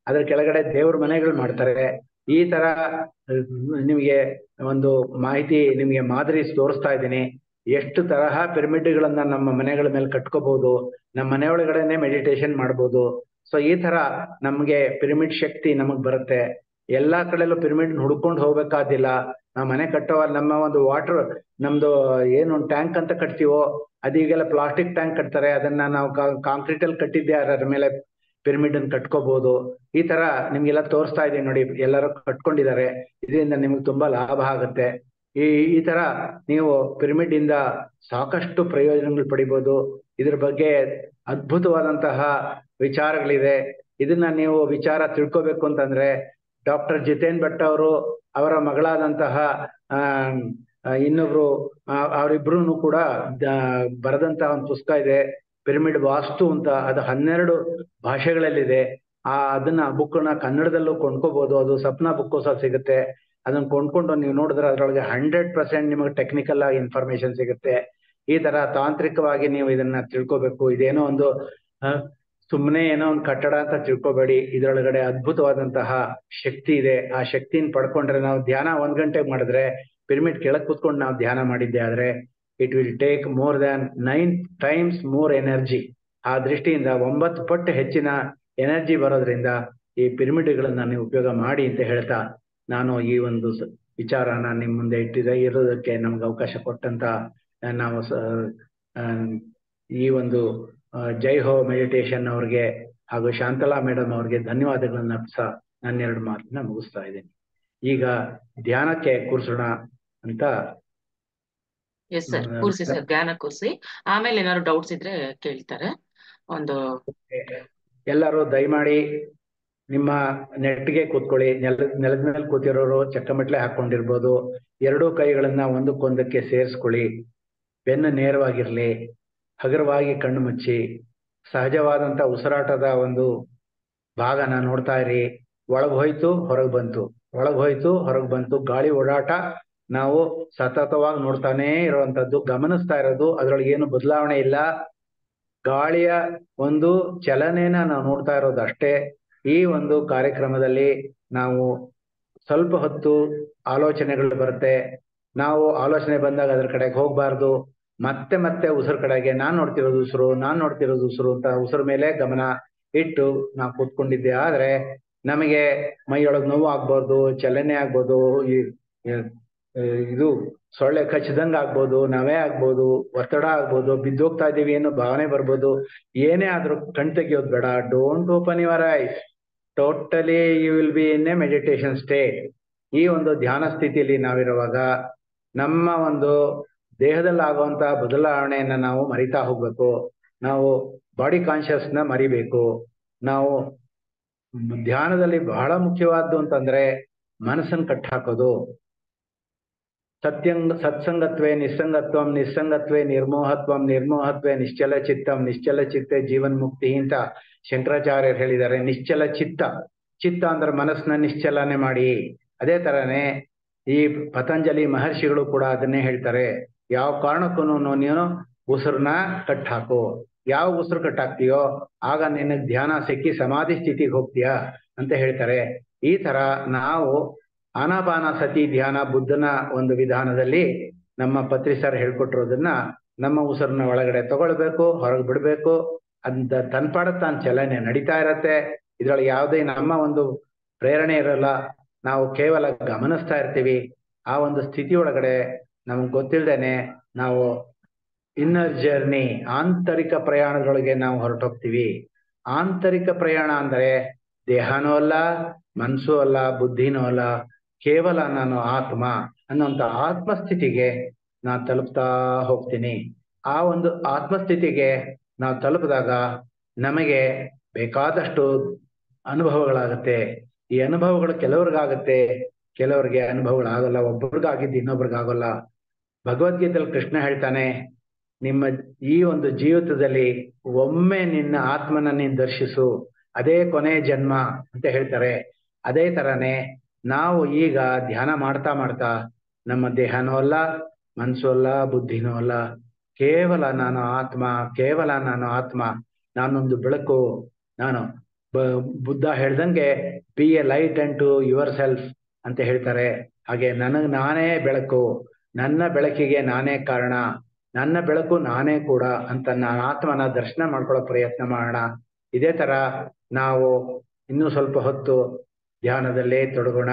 ಅದ್ರ ಕೆಳಗಡೆ ದೇವ್ರ ಮನೆಗಳು ಮಾಡ್ತಾರೆ. ಈ ತರ ನಿಮಗೆ ಒಂದು ಮಾಹಿತಿ, ನಿಮಗೆ ಮಾದರಿ ತೋರಿಸ್ತಾ ಇದ್ದೀನಿ. ಎಷ್ಟು ತರಹ ಪಿರಮಿಡ್ಗಳನ್ನ ನಮ್ಮ ಮನೆಗಳ ಮೇಲೆ ಕಟ್ಕೋಬಹುದು, ನಮ್ಮ ಮನೆಯೊಳಗಡೆನೆ ಮೆಡಿಟೇಷನ್ ಮಾಡ್ಬೋದು. ಸೊ ಈ ತರ ನಮ್ಗೆ ಪಿರಮಿಡ್ ಶಕ್ತಿ ನಮಗ್ ಬರುತ್ತೆ. ಎಲ್ಲಾ ಕಡೆಯಲ್ಲೂ ಪಿರಮಿಡ್ ಹುಡ್ಕೊಂಡು ಹೋಗ್ಬೇಕಾದಿಲ್ಲ. ನಾವು ಮನೆ ಕಟ್ಟೋವಾಗ ನಮ್ಮ ಒಂದು ವಾಟರ್, ನಮ್ದು ಏನು ಟ್ಯಾಂಕ್ ಅಂತ ಕಟ್ತೀವೋ ಅದೀಗೆಲ್ಲ ಪ್ಲಾಸ್ಟಿಕ್ ಟ್ಯಾಂಕ್ ಕಟ್ತಾರೆ. ಅದನ್ನ ನಾವು ಕಾಂಕ್ರೀಟ್ ಅಲ್ಲಿ ಕಟ್ಟಿದ್ದೆ ಅದರ ಮೇಲೆ ಪಿರಮಿಡ್ ಅನ್ನು ಕಟ್ಕೋಬಹುದು. ಈ ತರ ನಿಮ್ಗೆಲ್ಲ ತೋರಿಸ್ತಾ ಇದೀನಿ ನೋಡಿ, ಎಲ್ಲರೂ ಕಟ್ಕೊಂಡಿದ್ದಾರೆ. ಇದರಿಂದ ನಿಮ್ಗೆ ತುಂಬಾ ಲಾಭ ಆಗುತ್ತೆ. ಈ ತರ ನೀವು ಪಿರಮಿಡ್ ಇಂದ ಸಾಕಷ್ಟು ಪ್ರಯೋಜನಗಳು ಪಡಿಬಹುದು. ಇದ್ರ ಬಗ್ಗೆ ಅದ್ಭುತವಾದಂತಹ ವಿಚಾರಗಳಿದೆ. ಇದನ್ನ ನೀವು ವಿಚಾರ ತಿಳ್ಕೊಬೇಕು ಅಂತಂದ್ರೆ ಡಾಕ್ಟರ್ ಜಿತೇನ್ ಭಟ್ ಅವರು, ಅವರ ಮಗಳಾದಂತಹ ಇನ್ನೊಬ್ರು, ಅವರಿಬ್ರು ಕೂಡ ಬರೆದಂತಹ ಒಂದು ಪುಸ್ತಕ ಇದೆ, ಪಿರಮಿಡ್ ವಾಸ್ತು ಅಂತ. ಅದು 12 ಭಾಷೆಗಳಲ್ಲಿದೆ. ಅದನ್ನ ಬುಕ್ನ ಕನ್ನಡದಲ್ಲೂ ಕೊಂಡ್ಕೋಬಹುದು. ಅದು ಸಪ್ನಾ ಬುಕ್ ಸಹ ಸಿಗುತ್ತೆ. ಅದನ್ನ ಕೊಂಡ್ಕೊಂಡು ನೀವು ನೋಡಿದ್ರೆ ಅದ್ರೊಳಗೆ 100% ನಿಮಗೆ ಟೆಕ್ನಿಕಲ್ ಆಗಿ ಇನ್ಫಾರ್ಮೇಶನ್ ಸಿಗುತ್ತೆ. ಈ ತರ ತಾಂತ್ರಿಕವಾಗಿ ನೀವು ಇದನ್ನ ತಿಳ್ಕೊಬೇಕು. ಇದೇನೋ ಒಂದು ಸುಮ್ಮನೆ ಏನೋ ಒಂದು ಕಟ್ಟಡ ಅಂತ ತಿಳ್ಕೊಬೇಡಿ. ಇದರೊಳಗಡೆ ಅದ್ಭುತವಾದಂತಹ ಶಕ್ತಿ ಇದೆ. ಆ ಶಕ್ತಿನ ಪಡ್ಕೊಂಡ್ರೆ ನಾವು ಧ್ಯಾನ 1 ಗಂಟೆ ಮಾಡಿದ್ರೆ, ಪಿರಮಿಡ್ ಕೆಳಗೆ ಕೂತ್ಕೊಂಡು ನಾವು ಧ್ಯಾನ ಮಾಡಿದ್ದೆ ಆದ್ರೆ it will take more than 9 times more energy. ಆ ದೃಷ್ಟಿಯಿಂದ 9 ಪಟ್ಟು ಹೆಚ್ಚಿನ ಎನರ್ಜಿ ಬರೋದ್ರಿಂದ ಈ ಪಿರಮಿಡ್ಗಳನ್ನ ನೀವು ಉಪಯೋಗ ಮಾಡಿ ಅಂತ ಹೇಳ್ತಾ, ನಾನು ಈ ಒಂದು ವಿಚಾರನ ನಿಮ್ ಮುಂದೆ ಇರೋದಕ್ಕೆ ನಮ್ಗೆ ಅವಕಾಶ ಕೊಟ್ಟಂತ ನಾವು ಈ ಒಂದು ಜೈ ಹೋ ಮೆಡಿಟೇಷನ್ ಅವ್ರಿಗೆ ಹಾಗೂ ಶಾಂತಲಾ ಮೇಡಮ್ ಅವ್ರಿಗೆ ಧನ್ಯವಾದಗಳನ್ನ ನನ್ನ 2 ಮಾತನ್ನ ಮುಗಿಸ್ತಾ ಇದ್ದೀನಿ. ಈಗ ಧ್ಯಾನಕ್ಕೆ ಕೂರ್ಸೋಣ ಅಂತ. ಎಸ್ ಸರ್, ಕೂರಿಸಿ ಸರ್, ಧ್ಯಾನ ಕೂರಿಸಿ. ಆಮೇಲೆ ಏನಾದ್ರು ಡೌಟ್ಸ್ ಇದ್ರೆ ಕೇಳ್ತಾರೆ. ಎಲ್ಲರೂ ದಯಮಾಡಿ ನಿಮ್ಮ ನೆಟ್ಗೆ ಕೂತ್ಕೊಳ್ಳಿ. ನೆಲದ ಮೇಲೆ ಕೂತಿರೋರು ಚಕ್ಕಮಟ್ಲೆ ಹಾಕೊಂಡಿರ್ಬೋದು. 2 ಕೈಗಳನ್ನ ಒಂದಕ್ಕೊಂದಕ್ಕೆ ಸೇರಿಸ್ಕೊಳ್ಳಿ. ಬೆನ್ನು ನೇರವಾಗಿರ್ಲಿ. ಹಗುರವಾಗಿ ಕಣ್ಣು ಮುಚ್ಚಿ ಸಹಜವಾದಂತ ಉಸಿರಾಟದ ಒಂದು ಭಾಗನ ನೋಡ್ತಾ ಇರಿ. ಒಳಗ್ ಹೋಯ್ತು ಹೊರಗೆ ಬಂತು, ಒಳಗ್ ಹೋಯ್ತು ಹೊರಗೆ ಬಂತು. ಗಾಳಿ ಓಡಾಟ ನಾವು ಸತತವಾಗಿ ನೋಡ್ತಾನೆ ಇರುವಂತದ್ದು, ಗಮನಿಸ್ತಾ ಇರೋದು. ಅದ್ರೊಳಗೆ ಏನು ಬದಲಾವಣೆ ಇಲ್ಲ. ಗಾಳಿಯ ಒಂದು ಚಲನೆನ ನಾವು ನೋಡ್ತಾ ಇರೋದು ಅಷ್ಟೇ. ಈ ಒಂದು ಕಾರ್ಯಕ್ರಮದಲ್ಲಿ ನಾವು ಸ್ವಲ್ಪ ಹೊತ್ತು ಆಲೋಚನೆಗಳು ಬರುತ್ತೆ. ನಾವು ಆಲೋಚನೆ ಬಂದಾಗ ಅದ್ರ ಕಡೆಗೆ ಹೋಗ್ಬಾರ್ದು. ಮತ್ತೆ ಉಸಿರು ಕಡೆಗೆ, ನಾನ್ ನೋಡ್ತಿರೋದು ಉಸಿರು ಅಂತ ಉಸಿರು ಮೇಲೆ ಗಮನ ಇಟ್ಟು ನಾವು ಕೂತ್ಕೊಂಡಿದ್ದೆ ಆದ್ರೆ ನಮಗೆ ಮೈಯೊಳಗೆ ನೋವು ಆಗ್ಬೋದು, ಚಲನೆ ಆಗ್ಬೋದು, ಇದು ಸೊಳ್ಳೆ ಕಚ್ಚದಂಗ ಆಗ್ಬೋದು, ನವೆ ಆಗ್ಬೋದು, ಒತ್ತಡ ಆಗ್ಬೋದು, ಬಿದ್ದೋಗ್ತಾ ಇದೀವಿ ಅನ್ನೋ ಭಾವನೆ ಬರ್ಬೋದು. ಏನೇ ಆದ್ರೂ ಕಣ್ ತೆಗಿಯೋದು ಬೇಡ. Don't open your eyes. Totally you will be in a meditation state. ಈ ಒಂದು ಧ್ಯಾನ ಸ್ಥಿತಿಯಲ್ಲಿ ನಾವಿರುವಾಗ ನಮ್ಮ ಒಂದು ದೇಹದಲ್ಲಿ ಆಗುವಂತಹ ಬದಲಾವಣೆಯನ್ನ ನಾವು ಮರಿತಾ ಹೋಗ್ಬೇಕು. ನಾವು ಬಾಡಿ ಕಾನ್ಶಿಯಸ್ನ ಮರಿಬೇಕು. ನಾವು ಧ್ಯಾನದಲ್ಲಿ ಬಹಳ ಮುಖ್ಯವಾದ್ದು ಅಂತಂದ್ರೆ ಮನಸ್ಸನ್ನು ಕಟ್ಟಾಕೋದು. ಸತ್ಸಂಗತ್ವೇ ನಿಸ್ಸಂಗತ್ವಂ, ನಿಸ್ಸಂಗತ್ವೇ ನಿರ್ಮೋಹತ್ವಂ, ನಿರ್ಮೋಹತ್ವೇ ನಿಶ್ಚಲ ಚಿತ್ತಂ, ನಿಶ್ಚಲ ಚಿತ್ತೆ ಜೀವನ್ ಮುಕ್ತಿ ಅಂತ ಶಂಕರಾಚಾರ್ಯರು ಹೇಳಿದ್ದಾರೆ. ನಿಶ್ಚಲ ಚಿತ್ತ ಅಂದ್ರೆ ಮನಸ್ಸನ್ನ ನಿಶ್ಚಲನೆ ಮಾಡಿ. ಅದೇ ತರನೇ ಈ ಪತಂಜಲಿ ಮಹರ್ಷಿಗಳು ಕೂಡ ಅದನ್ನೇ ಹೇಳ್ತಾರೆ. ಯಾವ ಕಾರಣಕ್ಕೂ ನೀನು ಉಸಿರನ್ನ ಕಟ್ಟಾಕು. ಯಾವ ಉಸಿರು ಕಟ್ಟಾಕ್ತೀಯೋ ಆಗ ನಿನಗೆ ಧ್ಯಾನ ಸಿಕ್ಕಿ ಸಮಾಧಿ ಸ್ಥಿತಿಗೆ ಹೋಗ್ತೀಯಾ ಅಂತ ಹೇಳ್ತಾರೆ. ಈ ತರ ನಾವು ಆನಾಪಾನ ಸತಿ ಧ್ಯಾನ ಬುದ್ಧನ ಒಂದು ವಿಧಾನದಲ್ಲಿ ನಮ್ಮ ಪತ್ರಿ ಸರ್ ಹೇಳ್ಕೊಟ್ಟಿರೋದನ್ನ ನಮ್ಮ ಉಸಿರನ್ನ ಒಳಗಡೆ ತಗೊಳ್ಬೇಕು, ಹೊರಗೆ ಬಿಡ್ಬೇಕು. ಅಂತ ತನ್ಪಾಡ ತಾನು ಚಲನೆ ನಡೀತಾ ಇರತ್ತೆ. ಇದ್ರೊಳಗೆ ಯಾವುದೇ ನಮ್ಮ ಒಂದು ಪ್ರೇರಣೆ ಇರಲ್ಲ. ನಾವು ಕೇವಲ ಗಮನಿಸ್ತಾ ಇರ್ತೀವಿ. ಆ ಒಂದು ಸ್ಥಿತಿ ಒಳಗಡೆ ನಮ್ಗೆ ಗೊತ್ತಿಲ್ದೇನೆ ನಾವು ಇನ್ನರ್ ಜರ್ನಿ, ಆಂತರಿಕ ಪ್ರಯಾಣದೊಳಗೆ ನಾವು ಹೊರಟೋಗ್ತೀವಿ. ಆಂತರಿಕ ಪ್ರಯಾಣ ಅಂದ್ರೆ ದೇಹನೂ ಅಲ್ಲ, ಮನಸ್ಸು ಅಲ್ಲ, ಬುದ್ಧಿನೂ ಅಲ್ಲ, ಕೇವಲ ನಾನು ಆತ್ಮ ಅನ್ನೋಂಥ ಆತ್ಮಸ್ಥಿತಿಗೆ ನಾ ತಲುಪ್ತಾ ಹೋಗ್ತೀನಿ. ಆ ಒಂದು ಆತ್ಮಸ್ಥಿತಿಗೆ ನಾವು ತಲುಪಿದಾಗ ನಮಗೆ ಬೇಕಾದಷ್ಟು ಅನುಭವಗಳಾಗತ್ತೆ. ಈ ಅನುಭವಗಳು ಕೆಲವ್ರಿಗಾಗತ್ತೆ, ಕೆಲವರಿಗೆ ಅನುಭವಗಳಾಗಲ್ಲ. ಒಬ್ಬರಿಗಾಗಿದ್ದು ಇನ್ನೊಬ್ರಿಗಾಗಲ್ಲ. ಭಗವದ್ಗೀತೆಯಲ್ಲಿ ಕೃಷ್ಣ ಹೇಳ್ತಾನೆ, ನಿಮ್ಮ ಈ ಒಂದು ಜೀವಿತದಲ್ಲಿ ಒಮ್ಮೆ ನಿನ್ನ ಆತ್ಮನ ನೀನು ದರ್ಶಿಸು, ಅದೇ ಕೊನೆ ಜನ್ಮ ಅಂತ ಹೇಳ್ತಾರೆ. ಅದೇ ತರನೇ ನಾವು ಈಗ ಧ್ಯಾನ ಮಾಡ್ತಾ ಮಾಡ್ತಾ ನಮ್ಮ ದೇಹನೂ ಅಲ್ಲ, ಮನಸ್ಸು ಅಲ್ಲ, ಬುದ್ಧಿನೂ ಅಲ್ಲ, ಕೇವಲ ನಾನು ಆತ್ಮ, ಕೇವಲ ನಾನು ಆತ್ಮ, ನಾನೊಂದು ಬೆಳಕು. ನಾನು ಬುದ್ಧ ಹೇಳ್ದಂಗೆ be a light unto yourself ಅಂತ ಹೇಳ್ತಾರೆ. ಹಾಗೆ ನನಗೆ ನಾನೇ ಬೆಳಕು, ನನ್ನ ಬೆಳಕಿಗೆ ನಾನೇ ಕಾರಣ, ನನ್ನ ಬೆಳಕು ನಾನೇ ಕೂಡ ಅಂತ ನಾನು ಆತ್ಮನ ದರ್ಶನ ಮಾಡ್ಕೊಳ್ಳೋ ಪ್ರಯತ್ನ ಮಾಡೋಣ. ಇದೇ ತರ ನಾವು ಇನ್ನೂ ಸ್ವಲ್ಪ ಹೊತ್ತು ಧ್ಯಾನದಲ್ಲೇ ತೊಡಗೋಣ.